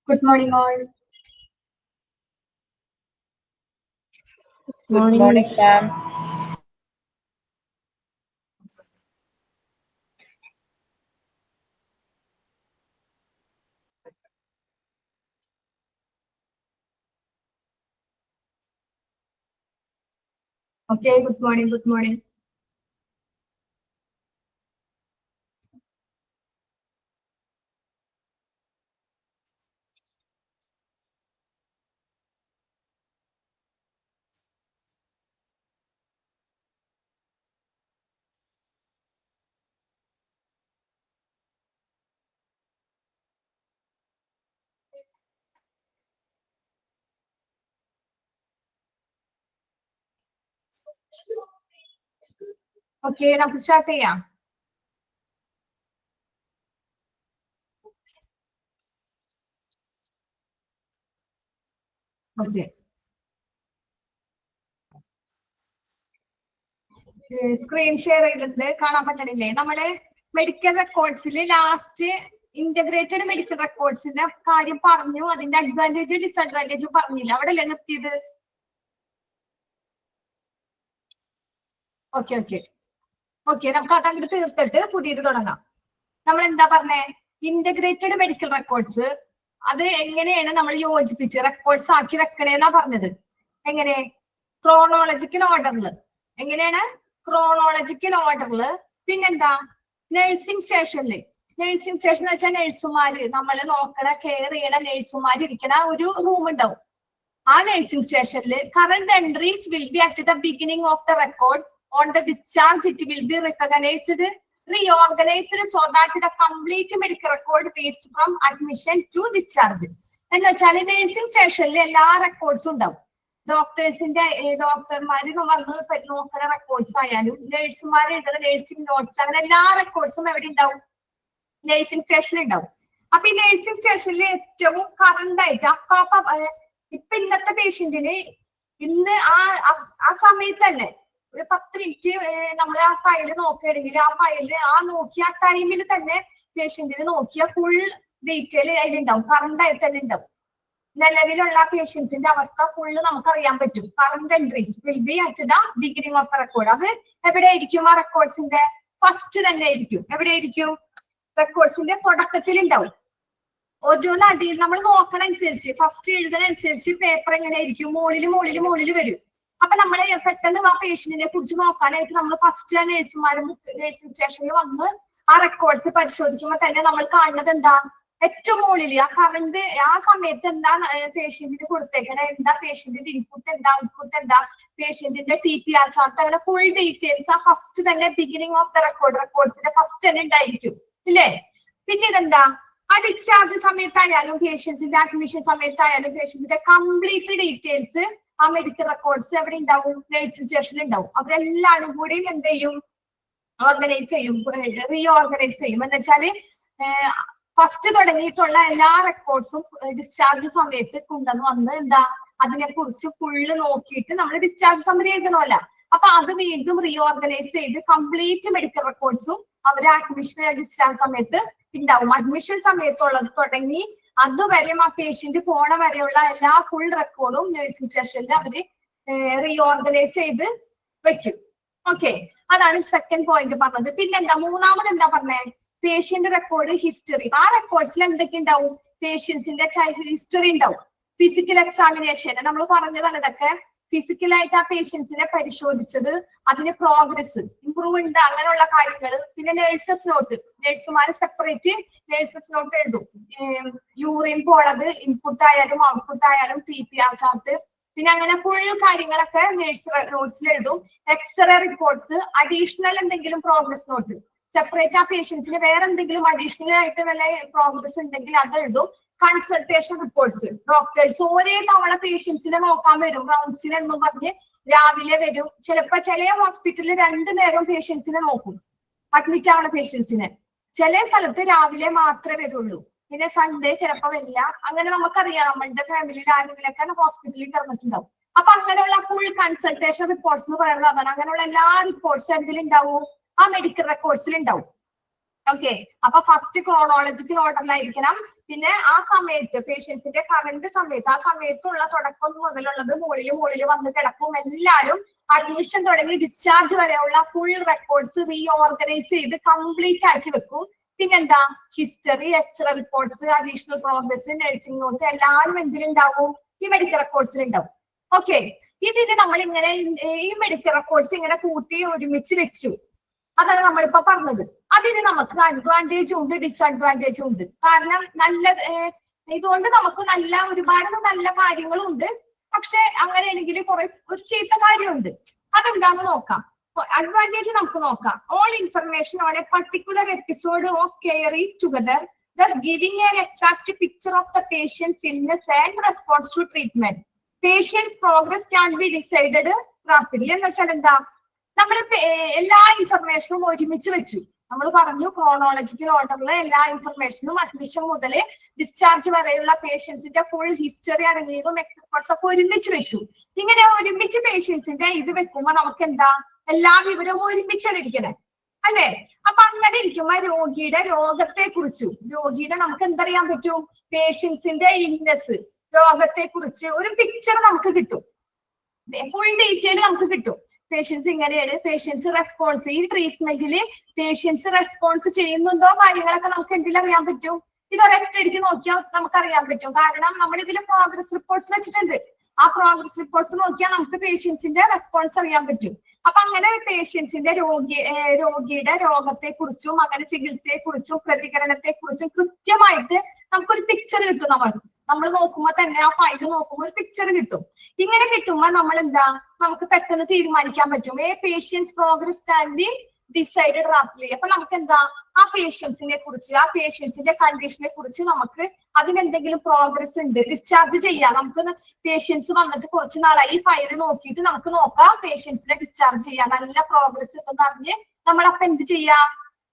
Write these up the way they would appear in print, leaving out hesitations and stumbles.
Good morning, all. Good morning, Sam. Okay, good morning, good morning. Okay, നമുക്ക് start ചെയ്യാം. Okay. Screen share ചെയ്തിട്ട് കാണാൻ പറ്റണില്ലേ? നമ്മുടെ medical റെക്കോർഡ്സിൽ last integrated medical റെക്കോർഡ്സിന്റെ കാര്യം പറഞ്ഞു, അതിന്റെ അഡ്വാൻറ്റേജ് ഡിസഡ്വാൻറ്റേജ് പറഞ്ഞില്ല, അവിടെ അല്ലേ നിർത്തിയത്? ഓക്കെ ഓക്കെ ഓക്കെ, നമുക്ക് അതങ്ങോട്ട് തീർത്തിട്ട് പുതിയത് തുടങ്ങാം. നമ്മൾ എന്താ പറഞ്ഞേ? ഇന്റഗ്രേറ്റഡ് മെഡിക്കൽ റെക്കോർഡ്സ് അത് എങ്ങനെയാണ് നമ്മൾ യോജിപ്പിച്ച് റെക്കോർഡ്സ് ആക്കി വെക്കണേന്നാ പറഞ്ഞത്. എങ്ങനെ? ക്രോണോളജിക്കൽ ഓർഡറിൽ. എങ്ങനെയാണ്? ക്രോണോളജിക്കൽ ഓർഡറിൽ. പിന്നെന്താ? നഴ്സിംഗ് സ്റ്റേഷനിൽ. നഴ്സിംഗ് സ്റ്റേഷൻ എന്ന് വെച്ചാൽ നഴ്സുമാര്, നമ്മൾ നോക്കണ കെയർ ചെയ്യണ നഴ്സുമാർ ഇരിക്കണ ഒരു റൂം ഉണ്ടാവും. ആ നഴ്സിംഗ് സ്റ്റേഷനിൽ current entries will be at the beginning of the record. On the discharge it will be recognised, reorganized so that the complete medical record reads from admission to discharge. എന്ന് വെച്ചാൽ nursing സ്റ്റേഷനിൽ എല്ലാ റെക്കോർഡ്സും ഉണ്ടാവും. ഡോക്ടേഴ്സിന്റെ ഡോക്ടർമാര് വന്ന് നോക്കുന്ന records ആയാലും നഴ്സുമാർ എഴുതുന്ന നഴ്സിംഗ് നോട്ട്സ്, അങ്ങനെ എല്ലാ റെക്കോർഡ്സും എവിടെ ഉണ്ടാവും? നഴ്സിംഗ് സ്റ്റേഷനിൽ ഉണ്ടാവും. അപ്പൊ ഈ നഴ്സിംഗ് സ്റ്റേഷനിൽ ഏറ്റവും കറണ്ട് ആയിട്ട് ഇപ്പൊ ഇന്നത്തെ പേഷ്യന്റിന് ഇന്ന് ആ സമയത്ത് തന്നെ ഒരു 10 മിനിറ്റ് നമ്മൾ ആ ഫയല് നോക്കുകയാണെങ്കിൽ ആ ഫയലിൽ നോക്കിയ ആ ടൈമിൽ തന്നെ പേഷ്യന്റിന് നോക്കിയ ഫുൾ ഡീറ്റെയിൽ അതിലുണ്ടാവും, കറണ്ട് ആയിട്ട് തന്നെ ഉണ്ടാവും. നിലവിലുള്ള പേഷ്യൻസിന്റെ അവസ്ഥ ഫുള്ള് നമുക്ക് അറിയാൻ പറ്റും. Current entries will be at the beginning of the record. അത് എവിടെയായിരിക്കും? ആ റെക്കോർഡ്സിന്റെ ഫസ്റ്റ് തന്നെ ആയിരിക്കും. എവിടെയായിരിക്കും? റെക്കോർഡ്സിന്റെ തുടക്കത്തിൽ ഉണ്ടാവും. ഓരോന്ന് അടിയിൽ നമ്മൾ നോക്കണ അനുസരിച്ച്, ഫസ്റ്റ് എഴുതുന്ന അനുസരിച്ച് പേപ്പർ എങ്ങനെയായിരിക്കും? മുകളിൽ വരും. അപ്പൊ നമ്മള് പെട്ടെന്ന് ആ പേഷ്യന്റിനെ കുറിച്ച് നോക്കാനായിട്ട് നമ്മൾ ഫസ്റ്റ് നഴ്സുമാരും നഴ്സിംഗ് സ്റ്റേഷനിൽ വന്ന് ആ റെക്കോർഡ്സ് പരിശോധിക്കുമ്പോൾ തന്നെ നമ്മൾ കാണുന്നത് എന്താ? ഏറ്റവും മുകളിൽ ആ കറണ്ട് ആ സമയത്ത് എന്താ പേഷ്യന്റിന് കൊടുത്തേക്കണേ, എന്താ പേഷ്യന്റിന്റെ ഇൻപുട്ട് എന്താ, ഔട്ട്പുട്ട് എന്താ, പേഷ്യന്റിന്റെ TPR ചാർട്ട്, അങ്ങനെ ഫുൾ ഡീറ്റെയിൽസ് ആ ഫസ്റ്റ് തന്നെ ബിഗിനിങ് ഓഫ് ദ റെക്കോർഡ്സിന്റെ ഫസ്റ്റ് തന്നെ ഉണ്ടായിരിക്കും, ഇല്ലേ? പിന്നെ ഇതെന്താ? ആ ഡിസ്ചാർജ് സമയത്തായാലും പേഷ്യൻസിന്റെ അഡ്മിഷൻ സമയത്തായാലും പേഷ്യൻസിന്റെ കംപ്ലീറ്റ് ഡീറ്റെയിൽസ് ആ മെഡിക്കൽ റെക്കോർഡ്സ് എവിടെ ഉണ്ടാവും? നഴ്സിംഗ് സ്റ്റേഷനിൽ ഉണ്ടാവും. അവരെല്ലാരും കൂടി എന്ത് ചെയ്യും? ഓർഗനൈസ് ചെയ്യും, റീഓർഗനൈസ് ചെയ്യും. എന്ന് വെച്ചാല് ഫസ്റ്റ് തുടങ്ങിയിട്ടുള്ള എല്ലാ റെക്കോർഡ്സും ഡിസ്ചാർജ് സമയത്ത് കൊണ്ടുവന്ന് വന്ന് എന്താ അതിനെ കുറിച്ച് ഫുള്ള് നോക്കിയിട്ട് നമ്മൾ ഡിസ്ചാർജ് സമ്മറി എഴുതണമല്ല. അപ്പൊ അത് വീണ്ടും റീഓർഗനൈസ് ചെയ്ത് കംപ്ലീറ്റ് മെഡിക്കൽ റെക്കോർഡ്സും അവര് അഡ്മിഷൻ ഡിസ്ചാർജ് സമയത്ത് ഉണ്ടാവും. അഡ്മിഷൻ സമയത്തുള്ളത് തുടങ്ങി അതുവരെ ആ പേഷ്യന്റ് പോണ വരെയുള്ള എല്ലാ ഫുൾ റെക്കോർഡും നഴ്സിംഗ് സ്റ്റേഷനിൽ അവര് റീഓർഗനൈസ് ചെയ്ത് വെക്കും. ഓക്കെ, അതാണ് സെക്കൻഡ് പോയിന്റ് പറഞ്ഞത്. പിന്നെന്താ? മൂന്നാമത് എന്താ പറഞ്ഞേ? Patient record history. ആ റെക്കോർഡ്സിൽ എന്തൊക്കെ ഉണ്ടാവും? പേഷ്യൻസിന്റെ ഹിസ്റ്ററി ഉണ്ടാവും. ഫിസിക്കൽ എക്സാമിനേഷൻ നമ്മൾ പറഞ്ഞതാണ് ഇതൊക്കെ. ഫിസിക്കലായിട്ട് ആ പേഷ്യൻസിനെ പരിശോധിച്ചത്, അതിന്റെ പ്രോഗ്രസ്, ഇംപ്രൂവ്മെന്റ്, അങ്ങനെയുള്ള കാര്യങ്ങൾ. പിന്നെ നഴ്സസ് നോട്ട്, നഴ്സുമാര് സെപ്പറേറ്റ് നഴ്സസ് നോട്ട് എഴുതും. യൂറിൻ പോണത്, ഇൻപുട്ട് ആയാലും ഔട്ട്പുട്ട് ആയാലും TPR ചാർട്ട്, പിന്നെ അങ്ങനെ ഫുൾ കാര്യങ്ങളൊക്കെ നഴ്സ് നോട്ട്സിൽ എഴുതും. എക്സ്റേ റിപ്പോർട്ട്സ്, അഡീഷണൽ എന്തെങ്കിലും പ്രോഗ്രസ് നോട്ട്, സെപ്പറേറ്റ് ആ പേഷ്യൻസിന് വേറെ എന്തെങ്കിലും അഡീഷണൽ ആയിട്ട് നല്ല പ്രോഗ്രസ് ഉണ്ടെങ്കിൽ അത് എഴുതും. കൺസൾട്ടേഷൻ റിപ്പോർട്ട്സ്, ഡോക്ടേഴ്സ് ഒരേ തവണ പേഷ്യൻസിനെ നോക്കാൻ വരും, റൗണ്ട്സിന് എന്നും പറഞ്ഞ് രാവിലെ വരും. ചിലപ്പോ ചില ഹോസ്പിറ്റലിൽ 2 നേരം പേഷ്യൻസിനെ നോക്കും, അഡ്മിറ്റ് ആവുന്ന പേഷ്യൻസിനെ. ചില സ്ഥലത്ത് രാവിലെ മാത്രമേ വരുള്ളൂ, പിന്നെ സൺഡേ ചിലപ്പോ വരില്ല. അങ്ങനെ നമുക്കറിയാം, നമ്മളുടെ ഫാമിലിയിൽ ആരെങ്കിലൊക്കെ ഹോസ്പിറ്റലിൽ കിടന്നിട്ടുണ്ടാവും. അപ്പൊ അങ്ങനെയുള്ള ഫുൾ കൺസൾട്ടേഷൻ റിപ്പോർട്ട്സ് എന്ന് പറയുന്നത് അതാണ്. അങ്ങനെയുള്ള എല്ലാ റിപ്പോർട്ട്സും എന്തിലുണ്ടാവും? ആ മെഡിക്കൽ റെക്കോർഡ്സിൽ ഉണ്ടാവും. ഓക്കെ. അപ്പൊ ഫസ്റ്റ് ക്രോണോളജിക്കൽ ഓർഡറിലായിരിക്കണം. പിന്നെ ആ സമയത്ത് പേഷ്യൻസിന്റെ കറണ്ട് സമയത്ത്, ആ സമയത്തുള്ള തുടക്കം മുതലുള്ളത് മുകളിൽ വന്ന് കിടക്കും. എല്ലാവരും അഡ്മിഷൻ തുടങ്ങി ഡിസ്ചാർജ് വരെയുള്ള ഫുൾ റെക്കോർഡ്സ് റീഓർഗനൈസ് ചെയ്ത് കംപ്ലീറ്റ് ആക്കി വെക്കും. പിന്നെന്താ, history, x-ray reports, additional progress, nursing note എല്ലാവരും എന്തിലുണ്ടാവും? ഈ മെഡിക്കൽ റെക്കോർഡ്സിൽ ഉണ്ടാവും. ഓക്കെ. ഇതിന് നമ്മൾ ഇങ്ങനെ ഈ മെഡിക്കൽ റെക്കോർഡ്സ് ഇങ്ങനെ കൂട്ടി ഒരുമിച്ച് വെച്ചു. അതാണ് നമ്മളിപ്പോ പറഞ്ഞത്. അതിന് നമുക്ക് അഡ്വാൻറ്റേജും ഉണ്ട് ഡിസ്അഡ്വാൻറ്റേജും ഉണ്ട്. കാരണം ഇതുകൊണ്ട് നമുക്ക് ഒരുപാട് നല്ല കാര്യങ്ങളും ഉണ്ട്. പക്ഷെ അങ്ങനെയാണെങ്കിൽ ഒരു ചീത്ത കാര്യമുണ്ട്. അതെന്താന്ന് നോക്കാം. അഡ്വാൻറ്റേജ് നമുക്ക് നോക്കാം. All information on A particular episode of care is together, thus giving an exact picture of the patient's illness and response to treatment. Patient's progress can be decided rapidly. എന്ന് വെച്ചാൽ എന്താ, നമ്മൾ എല്ലാ ഇൻഫർമേഷനും ഒരുമിച്ച് വെച്ചു. നമ്മൾ പറഞ്ഞു ക്രോണോളജിക്കൽ ഓർഡറിൽ എല്ലാ ഇൻഫർമേഷനും അഡ്മിഷൻ മുതൽ ഡിസ്ചാർജ് വരെയുള്ള പേഷ്യൻസിന്റെ ഫുൾ ഹിസ്റ്ററി അടങ്ങിയതും എക്സ്പെർട്സ് ഒക്കെ ഒരുമിച്ച് വെച്ചു. ഇങ്ങനെ ഒരുമിച്ച് പേഷ്യൻസിന്റെ ഇത് വെക്കുമ്പോ നമുക്ക് എന്താ, എല്ലാ വിവരവും ഒരുമിച്ചാണ് ഇരിക്കണേ, അല്ലെ? അപ്പൊ അങ്ങനെ ഇരിക്കുമ്പോ രോഗിയുടെ രോഗത്തെ കുറിച്ചും നമുക്ക് എന്തറിയാൻ പറ്റും? പേഷ്യൻസിന്റെ ഇൽനെസ്, രോഗത്തെ കുറിച്ച് ഒരു പിക്ചർ നമുക്ക് കിട്ടും. ഫുൾ ഡീറ്റെയിൽ നമുക്ക് കിട്ടും. പേഷ്യൻസ് ഇങ്ങനെയാണ്, പേഷ്യൻസ് റെസ്പോൺസ്, ഈ ട്രീറ്റ്മെന്റില് പേഷ്യൻസ് റെസ്പോൺസ് ചെയ്യുന്നുണ്ടോ, കാര്യങ്ങളൊക്കെ നമുക്ക് എന്തിലറിയാൻ പറ്റും? ഇത് ഒരൊറ്റയടിക്ക് നോക്കിയാൽ നമുക്ക് അറിയാൻ പറ്റും. കാരണം നമ്മൾ ഇതിൽ പ്രോഗ്രസ് റിപ്പോർട്ട്സ് വെച്ചിട്ടുണ്ട്. ആ പ്രോഗ്രസ് റിപ്പോർട്ട്സ് നോക്കിയാൽ നമുക്ക് പേഷ്യൻസിന്റെ റെസ്പോൺസ് അറിയാൻ പറ്റും. അപ്പൊ അങ്ങനെ പേഷ്യൻസിന്റെ രോഗിയുടെ രോഗത്തെ കുറിച്ചും അങ്ങനെ ചികിത്സയെ കുറിച്ചും പ്രതികരണത്തെ കുറിച്ചും കൃത്യമായിട്ട് നമുക്കൊരു പിക്ചർ കിട്ടും. നമ്മൾ നോക്കുമ്പോ തന്നെ ആ ഫയൽ നോക്കുമ്പോൾ ഒരു പിക്ചർ കിട്ടും. ഇങ്ങനെ കിട്ടുമ്പോ നമ്മൾ എന്താ, നമുക്ക് പെട്ടെന്ന് തീരുമാനിക്കാൻ പറ്റും. Patients progress can be decided rapidly. അപ്പൊ നമുക്ക് എന്താ, ആ പേഷ്യൻസിനെ കുറിച്ച്, ആ പേഷ്യൻസിന്റെ കണ്ടീഷനെ കുറിച്ച് നമുക്ക് അതിനെന്തെങ്കിലും പ്രോഗ്രസ് ഉണ്ട്, ഡിസ്ചാർജ് ചെയ്യാം. നമുക്ക് പേഷ്യൻസ് വന്നിട്ട് കുറച്ച് നാളായി, ഈ ഫയൽ നോക്കിയിട്ട് നമുക്ക് നോക്കാം പേഷ്യൻസിനെ ഡിസ്ചാർജ് ചെയ്യാം, നല്ല പ്രോഗ്രസ് ഉണ്ടെന്ന് പറഞ്ഞ് നമ്മൾ അപ്പൊ എന്ത് ചെയ്യാം,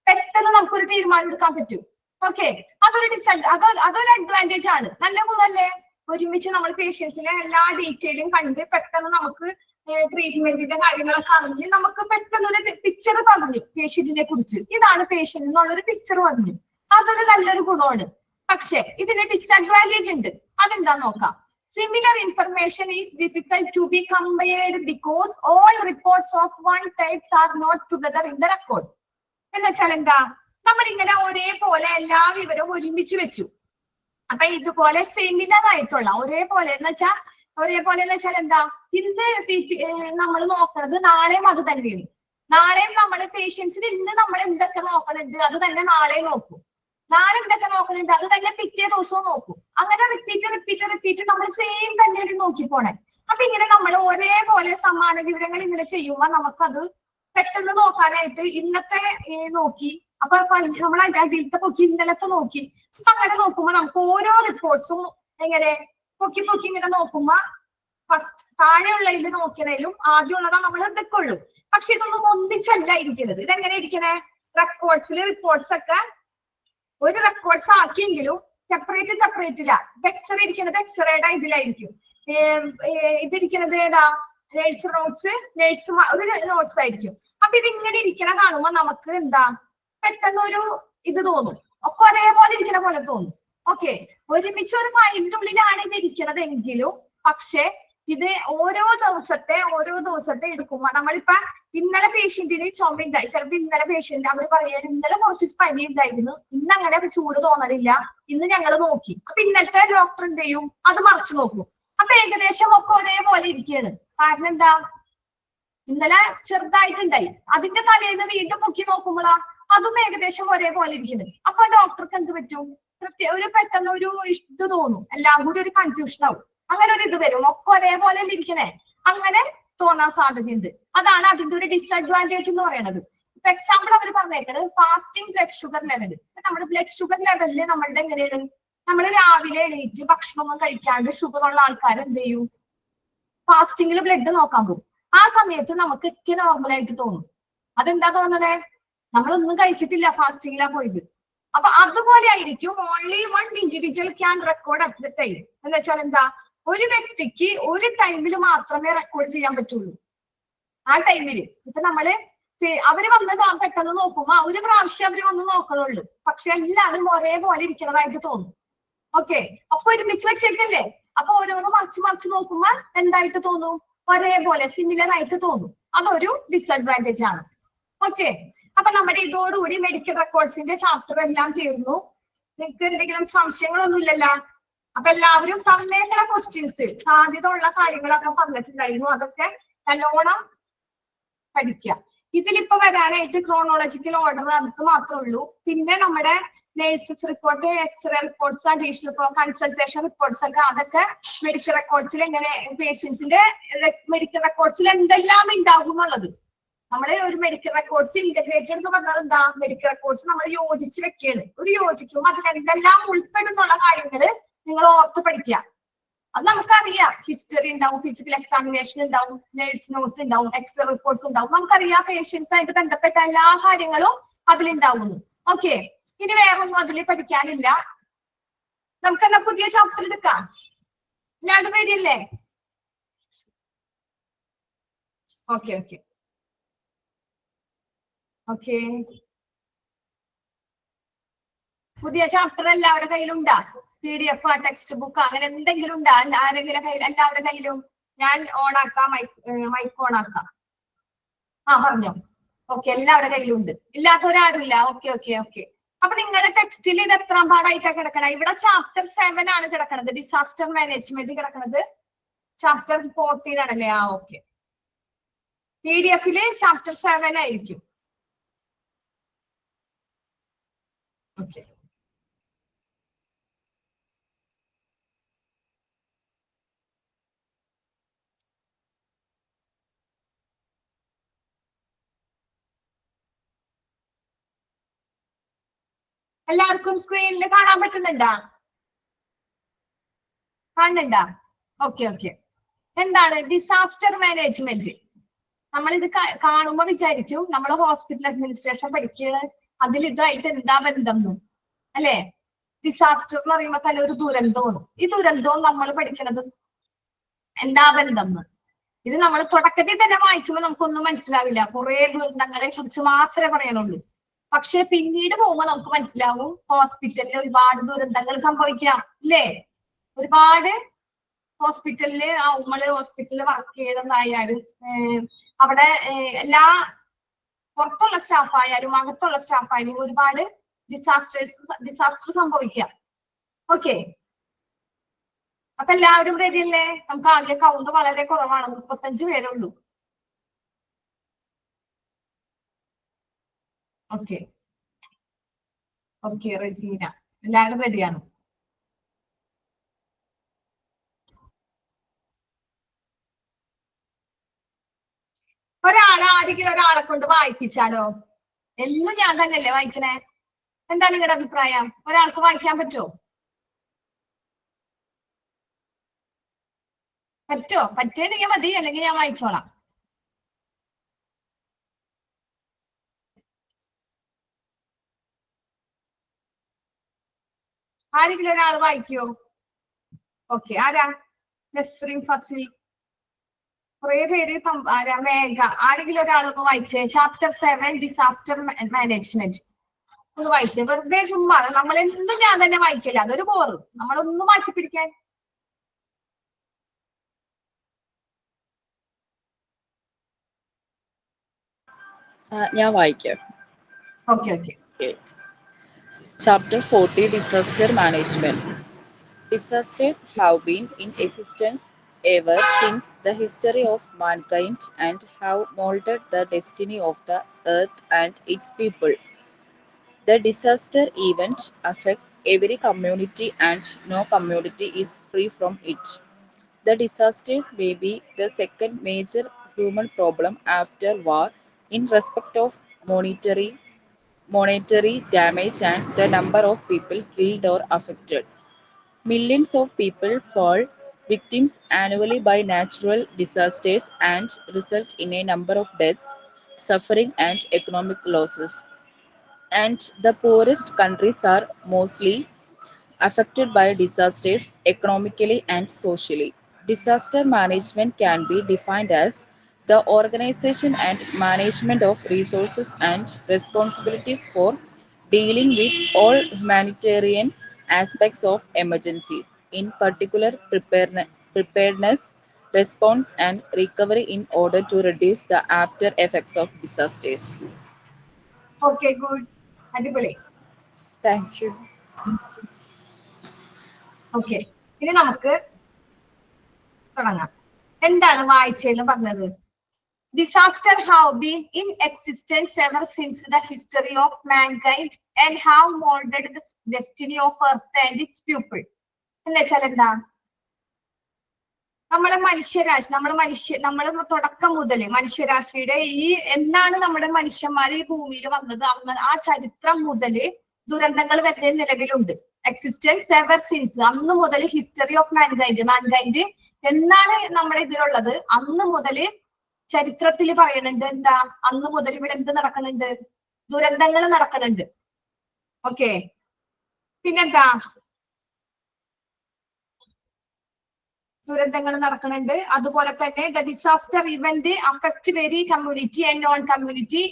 പെട്ടെന്ന് നമുക്കൊരു തീരുമാനം എടുക്കാൻ പറ്റും. ഓക്കെ. അതൊരു അഡ്വാൻറ്റേജ് ആണ്. നല്ല ഗുണല്ലേ? ഒരുമിച്ച് നമ്മൾ പേഷ്യൻസിനെ എല്ലാ ഡീറ്റെയിലും കണ്ട് പെട്ടെന്ന് നമുക്ക് ട്രീറ്റ്മെന്റിന്റെ കാര്യങ്ങളൊക്കെ അറിഞ്ഞ് നമുക്ക് പെട്ടെന്ന് ഒരു പിക്ചർ പറഞ്ഞു പേഷ്യന്റിനെ കുറിച്ച്. ഇതാണ് പേഷ്യന്റ് എന്നുള്ളൊരു പിക്ചർ പറഞ്ഞു. അതൊരു നല്ലൊരു ഗുണമാണ്. പക്ഷെ ഇതിന് ഡിസ്അഡ്വാൻറ്റേജ് ഉണ്ട്. അതെന്താ നോക്കാം. Similar information is difficult to be compared because all reports of one types are not together in the record. എന്ന് വെച്ചാൽ എന്താ, നമ്മൾ ഇങ്ങനെ ഒരേപോലെ എല്ലാ വിവരവും ഒരുമിച്ച് വെച്ചു. അപ്പൊ ഇതുപോലെ സിമിലർ ആയിട്ടുള്ള ഒരേപോലെ എന്ന് വെച്ചാൽ എന്താ, ഇന്ന് നമ്മൾ നോക്കണത് നാളെയും അത് തന്നെയാണ്. നാളെയും നമ്മൾ പേഷ്യൻസിന് ഇന്ന് നമ്മൾ എന്തൊക്കെ നോക്കണുണ്ട് അത് തന്നെ നാളെ നോക്കും. നാളെ എന്തൊക്കെ നോക്കണുണ്ട് അത് തന്നെ പിറ്റേ ദിവസവും നോക്കും. അങ്ങനെ റിപ്പീറ്റ് നമ്മൾ സെയിം തന്നെയാണ് നോക്കി പോണേ. അപ്പൊ ഇങ്ങനെ നമ്മൾ ഒരേപോലെ സമാന വിവരങ്ങൾ ഇങ്ങനെ ചെയ്യുമ്പോ നമുക്കത് പെട്ടെന്ന് നോക്കാനായിട്ട് ഇന്നത്തെ നോക്കി, അപ്പൊ നമ്മൾ അതിലത്തെ പൊക്കി ഇന്നലത്തെ നോക്കി, അപ്പൊ അങ്ങനെ നോക്കുമ്പോ നമുക്ക് ഓരോ റിപ്പോർട്ട്സും എങ്ങനെ പൊക്കി ഇങ്ങനെ നോക്കുമ്പോ ഫസ്റ്റ് താഴെയുള്ളതിൽ നോക്കിയതിലും ആദ്യമുള്ളതാ നമ്മൾ എടുക്കുള്ളൂ. പക്ഷെ ഇതൊന്നും ഒന്നിച്ചല്ല ഇരിക്കുന്നത്. ഇതെങ്ങനെ ഇരിക്കണേ, റിപ്പോർട്ട്സ് ഒക്കെ ഒരു റെക്കോർഡ്സ് ആക്കിയെങ്കിലും സെപ്പറേറ്റില്ല. എക്സ്റേ ഇരിക്കുന്നത് എക്സ്റേയുടെ ഇതിലായിരിക്കും, ഇതിരിക്കുന്നത് ഏതാ, നേഴ്സ് നോട്ട്സ്, ഒരു നോട്ട്സ് ആയിരിക്കും. അപ്പൊ ഇതിങ്ങനെ ഇരിക്കണ കാണുമ്പോ നമുക്ക് എന്താ, പെട്ടെന്ന് ഒരു ഇത് തോന്നും, ഒക്കെ ഒരേപോലെ ഇരിക്കണ പോലെ തോന്നും. ഓക്കെ. ഒരുമിച്ച് ഒരു ഫയലിന്റെ ഉള്ളിലാണ് ഇത് ഇരിക്കണത് എങ്കിലും പക്ഷെ ഇത് ഓരോ ദിവസത്തെ എടുക്കുമ്പോ നമ്മളിപ്പോ ഇന്നലെ പേഷ്യന്റിന് ചുമ ഉണ്ടായി, ചിലപ്പോ ഇന്നലെ പേഷ്യന്റ് അവർ പറയുന്നത് ഇന്നലെ കുറച്ച് പനി ഉണ്ടായിരുന്നു, ഇന്ന് അങ്ങനെ ചൂട് തോന്നണില്ല, ഇന്ന് ഞങ്ങൾ നോക്കി. അപ്പൊ ഇന്നലത്തെ ഡോക്ടർ എന്ത് ചെയ്യും, അത് മറിച്ച് നോക്കും. അപ്പൊ ഏകദേശം ഒക്കെ ഒരേപോലെ ഇരിക്കുകയാണ്. കാരണം എന്താ, ഇന്നലെ ചെറുതായിട്ടുണ്ടായി, അതിന്റെ തലേന്ന് വീണ്ടും പൊക്കി നോക്കുമ്പോഴാ അതും ഏകദേശം ഒരേപോലെ ഇരിക്കുന്നത്. അപ്പൊ ഡോക്ടർക്ക് എന്ത് പറ്റും, പെട്ടെന്ന് ഒരു ഇത് തോന്നും, എല്ലാം കൂടി ഒരു കൺഫ്യൂഷൻ ആവും. അങ്ങനെ ഒരു ഇത് വരും, ഒക്കെ ഒരേപോലെ ഇരിക്കണേ, അങ്ങനെ തോന്നാൻ സാധ്യതയുണ്ട്. അതാണ് അതിന്റെ ഒരു ഡിസ്അഡ്വാൻറ്റേജ് എന്ന് പറയുന്നത്. ഇപ്പൊ എക്സാമ്പിൾ അവർ പറഞ്ഞേക്കുന്നത് ഫാസ്റ്റിംഗ് ബ്ലഡ് ഷുഗർ ലെവല്. നമ്മുടെ ബ്ലഡ് ഷുഗർ ലെവലില് നമ്മളുടെ എങ്ങനെയാണ്, നമ്മൾ രാവിലെ എണീറ്റ് ഭക്ഷണമൊന്നും കഴിക്കാണ്ട് ഷുഗർ ഉള്ള ആൾക്കാർ എന്ത് ചെയ്യും, ഫാസ്റ്റിംഗിൽ ബ്ലഡ് നോക്കാൻ പോകും. ആ സമയത്ത് നമുക്കൊക്കെ നോർമലായിട്ട് തോന്നും. അതെന്താ തോന്നണേ, നമ്മളൊന്നും കഴിച്ചിട്ടില്ല, ഫാസ്റ്റിംഗിലാ പോയത്. അപ്പൊ അതുപോലെ ആയിരിക്കും only one individual can record at the time. എന്ന് വെച്ചാൽ എന്താ, ഒരു വ്യക്തിക്ക് ഒരു ടൈമിൽ മാത്രമേ റെക്കോർഡ് ചെയ്യാൻ പറ്റുള്ളൂ. ആ ടൈമില് ഇപ്പൊ നമ്മള് അവര് വന്ന് പെട്ടെന്ന് നോക്കുമ്പോ ഒരു പ്രാവശ്യം അവര് വന്ന് നോക്കണുള്ളൂ. പക്ഷെ എല്ലാവരും ഒരേപോലെ ഇരിക്കുന്നതായിട്ട് തോന്നും. ഓക്കെ, അപ്പൊ ഒരുമിച്ച് വെച്ചിട്ടില്ലേ, അപ്പൊ ഓരോന്ന് മറിച്ച് നോക്കുമ്പോ എന്തായിട്ട് തോന്നും? ഒരേപോലെ സിമിലർ ആയിട്ട് തോന്നും. അതൊരു ഡിസഡ്വാൻറ്റേജ് ആണ്. ഓക്കെ, അപ്പൊ നമ്മുടെ ഇതോടുകൂടി മെഡിക്കൽ റെക്കോർഡ്സിന്റെ ചാപ്റ്റർ എല്ലാം തീർന്നു. നിങ്ങൾക്ക് എന്തെങ്കിലും സംശയങ്ങളൊന്നും ഇല്ലല്ലോ? അപ്പൊ എല്ലാവരും തന്നേണ്ട ക്വസ്റ്റ്യൻസ്, സാധ്യത ഉള്ള കാര്യങ്ങളൊക്കെ പറഞ്ഞിട്ടുണ്ടായിരുന്നു. അതൊക്കെ നല്ലോണം പഠിക്കുക. ഇതിലിപ്പോ വരാനായിട്ട് ക്രോണോളജിക്കൽ ഓർഡർ നമുക്ക് മാത്രമേ ഉള്ളൂ. പിന്നെ നമ്മുടെ nurses report, x-ray reports, additional consultation reports ഒക്കെ, അതൊക്കെ മെഡിക്കൽ റെക്കോർഡ്സിൽ എങ്ങനെ പേഷ്യൻസിന്റെ മെഡിക്കൽ റെക്കോർഡ്സിൽ എന്തെല്ലാം ഉണ്ടാകും എന്നുള്ളത്. നമ്മള് ഒരു മെഡിക്കൽ റെക്കോർഡ്സ് ഇന്റഗ്രേറ്റഡ് എന്ന് പറഞ്ഞത് എന്താ? മെഡിക്കൽ റെക്കോർഡ്സ് നമ്മൾ യോജിച്ച് വെക്കുകയാണ്. ഒരു യോജിക്കും അതിൽ എന്തെല്ലാം ഉൾപ്പെടുന്നുള്ള കാര്യങ്ങള് നിങ്ങൾ ഓർത്ത് പഠിക്കുക. അത് നമുക്കറിയാം. ഹിസ്റ്ററി ഉണ്ടാവും, ഫിസിക്കൽ എക്സാമിനേഷൻ ഉണ്ടാവും, നേഴ്സ് നോട്ട് ഉണ്ടാവും, എക്സ്റേ റിപ്പോർട്ട്സ് ഉണ്ടാവും. നമുക്കറിയാം പേഷ്യൻസ് ആയിട്ട് ബന്ധപ്പെട്ട എല്ലാ കാര്യങ്ങളും അതിലുണ്ടാവുന്നു. ഓക്കെ, ഇനി വേറൊന്നും അതിൽ പഠിക്കാനില്ല. നമുക്കെന്നാ പുതിയ ചാപ്റ്റർ എടുക്കാം. എല്ലാവരും റെഡിയല്ലേ? ഓക്കെ ഓക്കെ ഓക്കെ, പുതിയ ചാപ്റ്റർ എല്ലാവരുടെ കയ്യിലുണ്ടാ? PDF, ടെക്സ്റ്റ് ബുക്ക് അങ്ങനെ എന്തെങ്കിലും ഉണ്ടാ ആരെങ്കിലും കയ്യിൽ? എല്ലാവരുടെ കയ്യിലും? ഞാൻ ഓണാക്കാം, മൈക്ക് ഓണാക്കാം. പറഞ്ഞോ. ഓക്കെ, എല്ലാവരുടെ കയ്യിലുണ്ട്. ഇല്ലാത്തവരാരുമില്ല? Okay okay okay. അപ്പൊ നിങ്ങളുടെ ടെക്സ്റ്റിൽ ഇത് എത്രാം പാടായിട്ടാ കിടക്കണം? ഇവിടെ ചാപ്റ്റർ 7 ആണ് കിടക്കുന്നത്, ഡിസാസ്റ്റർ മാനേജ്മെന്റ് കിടക്കുന്നത്. ചാപ്റ്റർ 14 ആണല്ലേ? ഓക്കെ. PDF ചാപ്റ്റർ 7 ആയിരിക്കും. ഓക്കെ, എല്ലാവർക്കും സ്ക്രീനിൽ കാണാൻ പറ്റുന്നുണ്ടാ? കാണുന്നുണ്ടാ? Okay okay. എന്താണ് ഡിസാസ്റ്റർ മാനേജ്മെന്റ്? നമ്മൾ ഇത് കാണുമ്പോ വിചാരിക്കും നമ്മൾ ഹോസ്പിറ്റൽ അഡ്മിനിസ്ട്രേഷൻ പഠിക്കുകയാണ്, അതിൽ ഇതായിട്ട് എന്താ ബന്ധം അല്ലെ? ഡിസാസ്റ്റർ എന്ന് പറയുമ്പോ തന്നെ ഒരു ദുരന്തമാണ്. ഈ ദുരന്തവും നമ്മൾ പഠിക്കുന്നത് എന്താ ബന്ധം? ഇത് നമ്മൾ തുടക്കത്തിൽ തന്നെ വായിക്കുമ്പോൾ നമുക്കൊന്നും മനസ്സിലാവില്ല. കുറെ ദുരന്തങ്ങളെ കുറിച്ച് മാത്രമേ പറയാനുള്ളൂ. പക്ഷെ പിന്നീട് പോകുമ്പോൾ നമുക്ക് മനസ്സിലാവും ഹോസ്പിറ്റലിൽ ഒരുപാട് ദുരന്തങ്ങൾ സംഭവിക്കാം, ഇല്ലേ? ഒരുപാട് ഹോസ്പിറ്റലില് നമ്മള് ഹോസ്പിറ്റലിൽ വർക്ക് ചെയ്യണമെന്നായാലും അവിടെ എല്ലാ പുറത്തുള്ള സ്റ്റാഫ് ആയാലും അകത്തുള്ള സ്റ്റാഫ് ആയാലും ഒരുപാട് ഡിസാസ്റ്റർ സംഭവിക്കാം. ഓക്കെ, അപ്പൊ എല്ലാവരും റെഡി അല്ലേ? നമുക്ക് ആകെ കൗണ്ട് വളരെ കുറവാണ്, 35 പേരേ ഉള്ളൂ. ഓക്കെ ഓക്കെ, റെജീന എല്ലാവരും റെഡിയാണ്? ആരെങ്കിലും ഒരാളെ കൊണ്ട് വായിപ്പിച്ചാലോ? എന്നും ഞാൻ തന്നെയല്ലേ വായിക്കണേ? എന്താണ് നിങ്ങളുടെ അഭിപ്രായം? ഒരാൾക്ക് വായിക്കാൻ പറ്റുമോ? പറ്റുകയാണെങ്കിൽ മതി, അല്ലെങ്കിൽ ഞാൻ വായിച്ചോളാം. ആരെങ്കിലും ഒരാൾ വായിക്കോ? ഓക്കെ, ആരാ? നസ്രീൻ, ഫസിൽ, കുറെ പേര്. ആരാ? മേഘ. ആരെങ്കിലും ഒരാളൊന്ന് വായിച്ചേ. ചാപ്റ്റർ 7 ഡിസാസ്റ്റർ മാനേജ്മെന്റ് ഒന്ന് വായിച്ചേ. വെറുതെ ചുമ്മാ നമ്മൾ എന്തും ഞാൻ തന്നെ വായിക്കില്ല, അതൊരു ബോറ്. നമ്മളൊന്ന് മാറ്റി പിടിക്കാൻ. ഞാൻ വായിക്കാം. Okay okay. Chapter 40 Disaster Management. Disasters have been in existence ever since the history of mankind and have molded the destiny of the earth and its people. The disaster event affects every community and no community is free from it. The disasters may be the second major human problem after war in respect of monetary damage and the number of people killed or affected. Millions of people fall victims annually by natural disasters and result in a number of deaths, suffering, and economic losses. And the poorest countries are mostly affected by disasters economically and socially. Disaster management can be defined as the organization and management of resources and responsibilities for dealing with all humanitarian aspects of emergencies, in particular preparedness, response, and recovery in order to reduce the after effects of disasters. Okay good, അടിപൊളി. Thank you. Okay, ഇനി നമുക്ക് തുടങ്ങാം. എന്താണ് വായിച്ചതെന്ന് പറഞ്ഞത്? Disaster have been in existence ever since the history of mankind and have molded the destiny of Earth and its people. എന്ന് വെച്ചാൽ എന്താ? നമ്മളെ മനുഷ്യരാശി, നമ്മള് തുടക്കം മുതല് മനുഷ്യരാശിയുടെ ഈ എന്നാണ് നമ്മുടെ മനുഷ്യന്മാർ ഈ ഭൂമിയിൽ വന്നത്, ആ ചരിത്രം മുതല് ദുരന്തങ്ങൾ വരെ നിലവിലുണ്ട്. എക്സിസ്റ്റൻസ് എവർ സിൻസ്, അന്ന് മുതൽ ഹിസ്റ്ററി ഓഫ് മാൻകൈൻഡ് എന്നാണ് നമ്മുടെ ഇതിലുള്ളത്, അന്ന് മുതല് ചരിത്രത്തിൽ പറയുന്നുണ്ട്. എന്താ? അന്ന് മുതൽ ഇവിടെ എന്ത് നടക്കുന്നുണ്ട്? ദുരന്തങ്ങൾ നടക്കുന്നുണ്ട്. ഓക്കെ, പിന്നെന്താ? ദുരന്തങ്ങൾ നടക്കുന്നുണ്ട്. അതുപോലെ തന്നെ the disaster event affect very community and non community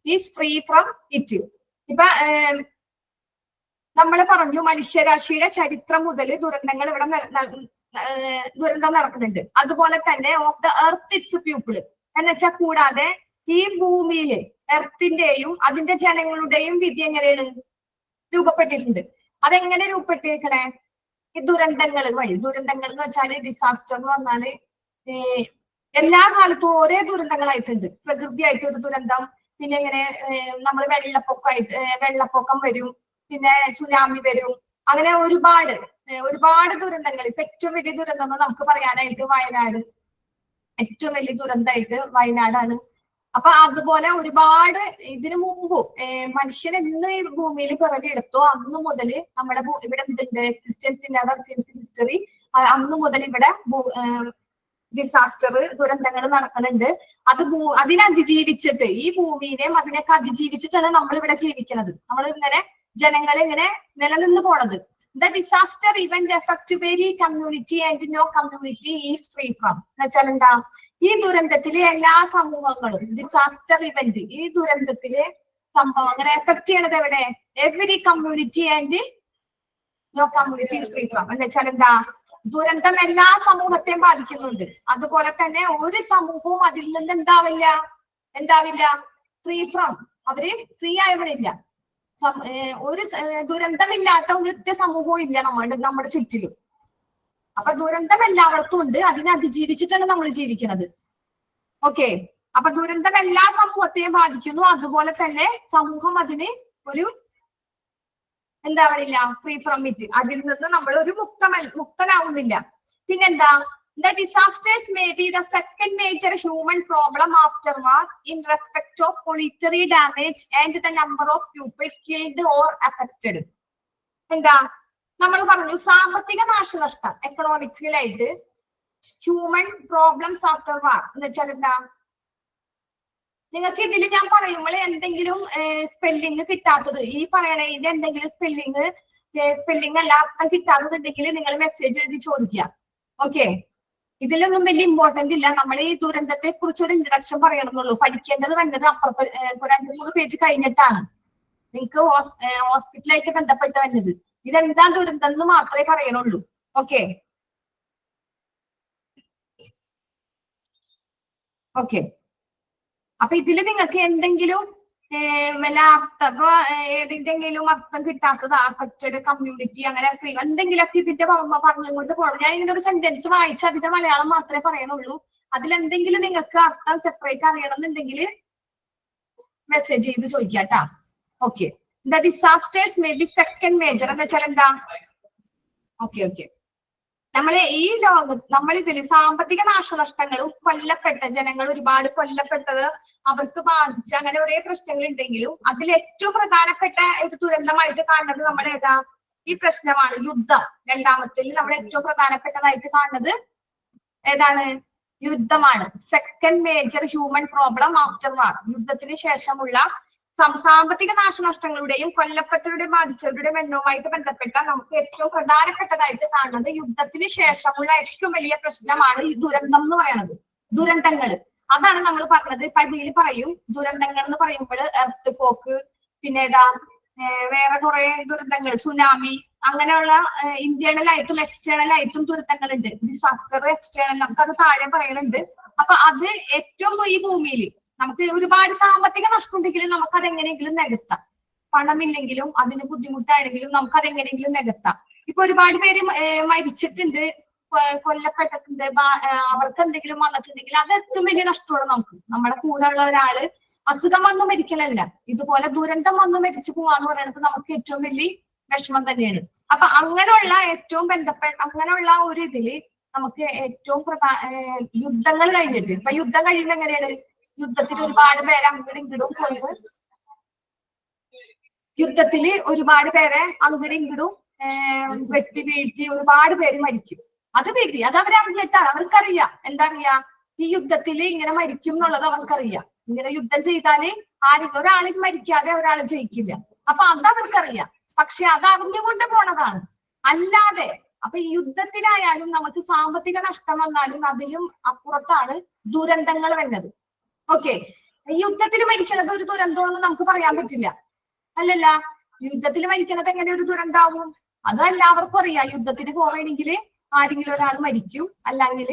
is free from it. ഇപ്പൊ നമ്മൾ പറഞ്ഞു മനുഷ്യരാശിയുടെ ചരിത്രം മുതൽ ദുരന്തങ്ങൾ ഇവിടെ ദുരന്തം നടക്കുന്നുണ്ട്. അതുപോലെ തന്നെ of the earth it's people എന്ന് വെച്ചാൽ കൂടാതെ ഈ ഭൂമിയില് എർത്തിന്റെയും അതിന്റെ ജനങ്ങളുടെയും വിധി എങ്ങനെയാണ് രൂപപ്പെട്ടിട്ടുണ്ട്? അതെങ്ങനെ രൂപപ്പെട്ടിരിക്കണേ? ഈ ദുരന്തങ്ങൾ വഴി. ദുരന്തങ്ങൾ എന്ന് വെച്ചാല് ഡിസാസ്റ്റർ എന്ന് പറഞ്ഞാല് എല്ലാ കാലത്തും ഒരേ ദുരന്തങ്ങളായിട്ടുണ്ട്. പ്രകൃതിയായിട്ട് ഒരു ദുരന്തം, പിന്നെ ഇങ്ങനെ നമ്മൾ വെള്ളപ്പൊക്കം വരും, പിന്നെ സുനാമി വരും, അങ്ങനെ ഒരുപാട് ദുരന്തങ്ങൾ. ഇപ്പൊ ഏറ്റവും വലിയ ദുരന്തം നമുക്ക് പറയാനായിട്ട് വയനാട്, ഏറ്റവും വലിയ ദുരന്തമായിട്ട് വയനാടാണ്. അപ്പൊ അതുപോലെ ഒരുപാട് ഇതിനു മുമ്പും മനുഷ്യൻ എന്ന് ഈ ഭൂമിയിൽ പിറവിയെടുത്തോ അന്ന് മുതല് നമ്മുടെ ഇവിടെ എന്തുണ്ട്? Existence in ever since history. അന്ന് മുതൽ ഇവിടെ ഡിസാസ്റ്റർ ദുരന്തങ്ങൾ നടക്കുന്നുണ്ട്. അതിനെ അതിജീവിച്ചിട്ട് ഈ ഭൂമിയിലെയും അതിനൊക്കെ അതിജീവിച്ചിട്ടാണ് നമ്മൾ ഇവിടെ ജീവിക്കുന്നത്. നമ്മൾ ഇങ്ങനെ ജനങ്ങൾ ഇങ്ങനെ നിലനിന്ന് പോണത്. The disaster event affect very community and no community is free from. എന്നുവെച്ചാൽ എന്താ? ഈ ദുരന്തത്തിലെ എല്ലാ സമൂഹങ്ങളും ഡിസാസ്റ്റർ ഇവന്റ്, ഈ ദുരന്തത്തിലെ സംഭവങ്ങളെ എഫക്ട് ചെയ്യണത് എവിടെ? Every community and no community is free from. എന്ന് വെച്ചാൽ എന്താ? ദുരന്തം എല്ലാ സമൂഹത്തെയും ബാധിക്കുന്നുണ്ട്. അതുപോലെ തന്നെ ഒരു സമൂഹവും അതിൽ നിന്ന് എന്താവില്ല ഫ്രീ ഫ്രം. അവര് ഫ്രീ ആയവരില്ല. ഒരു ദുരന്തമില്ലാത്ത ഒരൊറ്റ സമൂഹവും ഇല്ല നമ്മുടെ ചുറ്റിലും. അപ്പൊ ദുരന്തം എല്ലായിടത്തും ഉണ്ട്. അതിനെ അതിജീവിച്ചിട്ടാണ് നമ്മൾ ജീവിക്കുന്നത്. ഓക്കെ, അപ്പൊ ദുരന്തം എല്ലാ സമൂഹത്തെയും ബാധിക്കുന്നു. അതുപോലെ തന്നെ സമൂഹം അതിന് ഒരു എന്താവണില്ല, ഫ്രീ ഫ്രം ഇറ്റ്. അതിൽ നിന്ന് നമ്മൾ ഒരു മുക്തനാവുന്നില്ല. പിന്നെന്താ? The disasters may be the second major human problem after war in respect of monetary damage and the number of people killed or affected. എന്താ? നമ്മൾ പറഞ്ഞു സാമ്പത്തിക നാശനഷ്ടം, എക്കണോമിക്കലായിട്ട് ഹ്യൂമൻ പ്രോബ്ലംസ് ആഫ്റ്റർ വാർ എന്ന് വെച്ചാൽ എന്താ? നിങ്ങൾക്ക് ഇതിൽ ഞാൻ പറയുമ്പോൾ എന്തെങ്കിലും സ്പെല്ലിങ് കിട്ടാത്തത്, ഈ പറയണതിന്റെ എന്തെങ്കിലും സ്പെല്ലിങ് അല്ല അർത്ഥം കിട്ടാത്തതുണ്ടെങ്കിൽ നിങ്ങൾ മെസ്സേജ് എഴുതി ചോദിക്കുക. ഓക്കെ, ഇതിലൊന്നും വലിയ ഇമ്പോർട്ടന്റ് ഇല്ല. നമ്മൾ ഈ ദുരന്തത്തെ കുറിച്ച് ഒരു ഇൻട്രഡക്ഷൻ പറയണമെന്നുള്ളൂ. പഠിക്കേണ്ടത് വന്നത് അപ്പുറത്ത് 2-3 പേജ് കഴിഞ്ഞിട്ടാണ് നിങ്ങൾക്ക് ഹോസ്പിറ്റലായിട്ട് ബന്ധപ്പെട്ട് വന്നത്. ഇതെന്താ ദുരന്തം എന്ന് മാത്രമേ പറയണുള്ളൂ. ഓക്കെ ഓക്കെ അപ്പൊ ഇതില് നിങ്ങൾക്ക് എന്തെങ്കിലും വല്ല അർത്ഥം, ഏതെങ്കിലും അർത്ഥം കിട്ടാത്തത്, അഫക്റ്റഡ് കമ്മ്യൂണിറ്റി, അങ്ങനെ എന്തെങ്കിലുമൊക്കെ ഇതിന്റെ പറഞ്ഞുകൊണ്ട് പോകണം. ഞാൻ ഇങ്ങനെ ഒരു സെന്റൻസ് വായിച്ച് അതിന്റെ മലയാളം മാത്രമേ പറയണുള്ളൂ. അതിലെന്തെങ്കിലും നിങ്ങൾക്ക് അർത്ഥം സെപ്പറേറ്റ് അറിയണമെന്നുണ്ടെങ്കിൽ മെസ്സേജ് ചെയ്ത് ചോദിക്കാട്ടാ. Okay, the disasters may be second major എന്ന് വെച്ചാൽ എന്താ? ഓക്കെ നമ്മളെ ഈ നമ്മളിതിൽ സാമ്പത്തിക നാശനഷ്ടങ്ങളും കൊല്ലപ്പെട്ട ജനങ്ങൾ ഒരുപാട് കൊല്ലപ്പെട്ടത് അവർക്ക് ബാധിച്ച അങ്ങനെ ഒരേ പ്രശ്നങ്ങൾ ഉണ്ടെങ്കിലും അതിൽ ഏറ്റവും പ്രധാനപ്പെട്ട ഒരു ദുരന്തമായിട്ട് കാണുന്നത് നമ്മുടെ ഏതാ? ഈ പ്രശ്നമാണ്, യുദ്ധം. രണ്ടാമത്തിൽ നമ്മൾ ഏറ്റവും പ്രധാനപ്പെട്ടതായിട്ട് കാണുന്നത് ഏതാണ്? യുദ്ധമാണ്. Second major human problem after war. യുദ്ധത്തിന് ശേഷമുള്ള സാമ്പത്തിക നാശനഷ്ടങ്ങളുടെയും കൊല്ലപ്പെട്ടവരുടെയും ബാധിച്ചവരുടെയും എണ്ണവുമായിട്ട് ബന്ധപ്പെട്ട നമുക്ക് ഏറ്റവും പ്രധാനപ്പെട്ടതായിട്ട് കാണുന്നത് യുദ്ധത്തിന് ശേഷമുള്ള ഏറ്റവും വലിയ പ്രശ്നമാണ് ഈ ദുരന്തം എന്ന് പറയുന്നത്. ദുരന്തങ്ങൾ അതാണ് നമ്മൾ പറഞ്ഞത്. പള്ളിയിൽ പറയും ദുരന്തങ്ങൾ എന്ന് പറയുമ്പോൾ എർത്ത് പോക്ക്, പിന്നെ ഏതാ വേറെ കുറെ ദുരന്തങ്ങൾ, സുനാമി, അങ്ങനെയുള്ള ഇന്റേണൽ ആയിട്ടും എക്സ്റ്റേണൽ ആയിട്ടും ദുരന്തങ്ങളുണ്ട്. ഡിസാസ്റ്റർ എക്സ്റ്റേണൽ നമുക്കത് താഴെ പറയുന്നുണ്ട്. അപ്പൊ അത് ഏറ്റവും ഈ ഭൂമിയിൽ നമുക്ക് ഒരുപാട് സാമ്പത്തിക നഷ്ടം ഉണ്ടെങ്കിലും നമുക്ക് അതെങ്ങനെയെങ്കിലും നികത്താം. പണമില്ലെങ്കിലും അതിന് ബുദ്ധിമുട്ടാണെങ്കിലും നമുക്ക് അതെങ്ങനെയെങ്കിലും നികത്താം. ഇപ്പൊ ഒരുപാട് പേര് മരിച്ചിട്ടുണ്ട്, കൊല്ലപ്പെട്ടിട്ടുണ്ട്, അവർക്ക് എന്തെങ്കിലും വന്നിട്ടുണ്ടെങ്കിൽ അത് ഏറ്റവും വലിയ നഷ്ടമാണ് നമുക്ക്. നമ്മുടെ കൂടെ ഉള്ള ഒരാള് അസുഖം വന്ന് മരിക്കലല്ല, ഇതുപോലെ ദുരന്തം വന്ന് മരിച്ചു പോവാന്ന് പറയുന്നത് നമുക്ക് ഏറ്റവും വലിയ വിഷമം തന്നെയാണ്. അപ്പൊ അങ്ങനെയുള്ള ഏറ്റവും അങ്ങനെയുള്ള ഒരു ഇതില് നമുക്ക് ഏറ്റവും യുദ്ധങ്ങൾ കഴിഞ്ഞിട്ട്, ഇപ്പൊ യുദ്ധം കഴിയുമ്പോൾ എങ്ങനെയാണ്, യുദ്ധത്തിൽ ഒരുപാട് പേരെ അങ്ങോട്ടും ഇങ്ങോട്ടും കൊണ്ട്, യുദ്ധത്തില് ഒരുപാട് പേരെ അങ്ങോട്ടും ഇങ്ങോട്ടും വെട്ടി വീഴ്ത്തി ഒരുപാട് പേര് മരിക്കും. അത് വീഴ്ത്തി അത് അവരറിഞ്ഞിട്ടാണ്, അവർക്കറിയാം. എന്താ അറിയാ, ഈ യുദ്ധത്തില് ഇങ്ങനെ മരിക്കും എന്നുള്ളത് അവർക്കറിയാം. ഇങ്ങനെ യുദ്ധം ചെയ്താല് ഒരാള് മരിക്കാതെ ഒരാൾ ജയിക്കില്ല. അപ്പൊ അത് അവർക്കറിയാം. പക്ഷെ അത് അറിഞ്ഞുകൊണ്ട് പോണതാണ്. അല്ലാതെ അപ്പൊ ഈ യുദ്ധത്തിലായാലും നമുക്ക് സാമ്പത്തിക നഷ്ടം വന്നാലും അതിലും അപ്പുറത്താണ് ദുരന്തങ്ങൾ വരുന്നത്. ഓക്കെ, യുദ്ധത്തിൽ മരിക്കണത് ഒരു ദുരന്തമാണെന്ന് നമുക്ക് പറയാൻ പറ്റില്ല, അല്ലല്ല. യുദ്ധത്തിൽ മരിക്കണത് എങ്ങനെ ഒരു ദുരന്താവും? അത് എല്ലാവർക്കും അറിയാം. യുദ്ധത്തിന് പോവുകയാണെങ്കിൽ ആരെങ്കിലും ഒരാൾ മരിക്കും, അല്ലെങ്കിൽ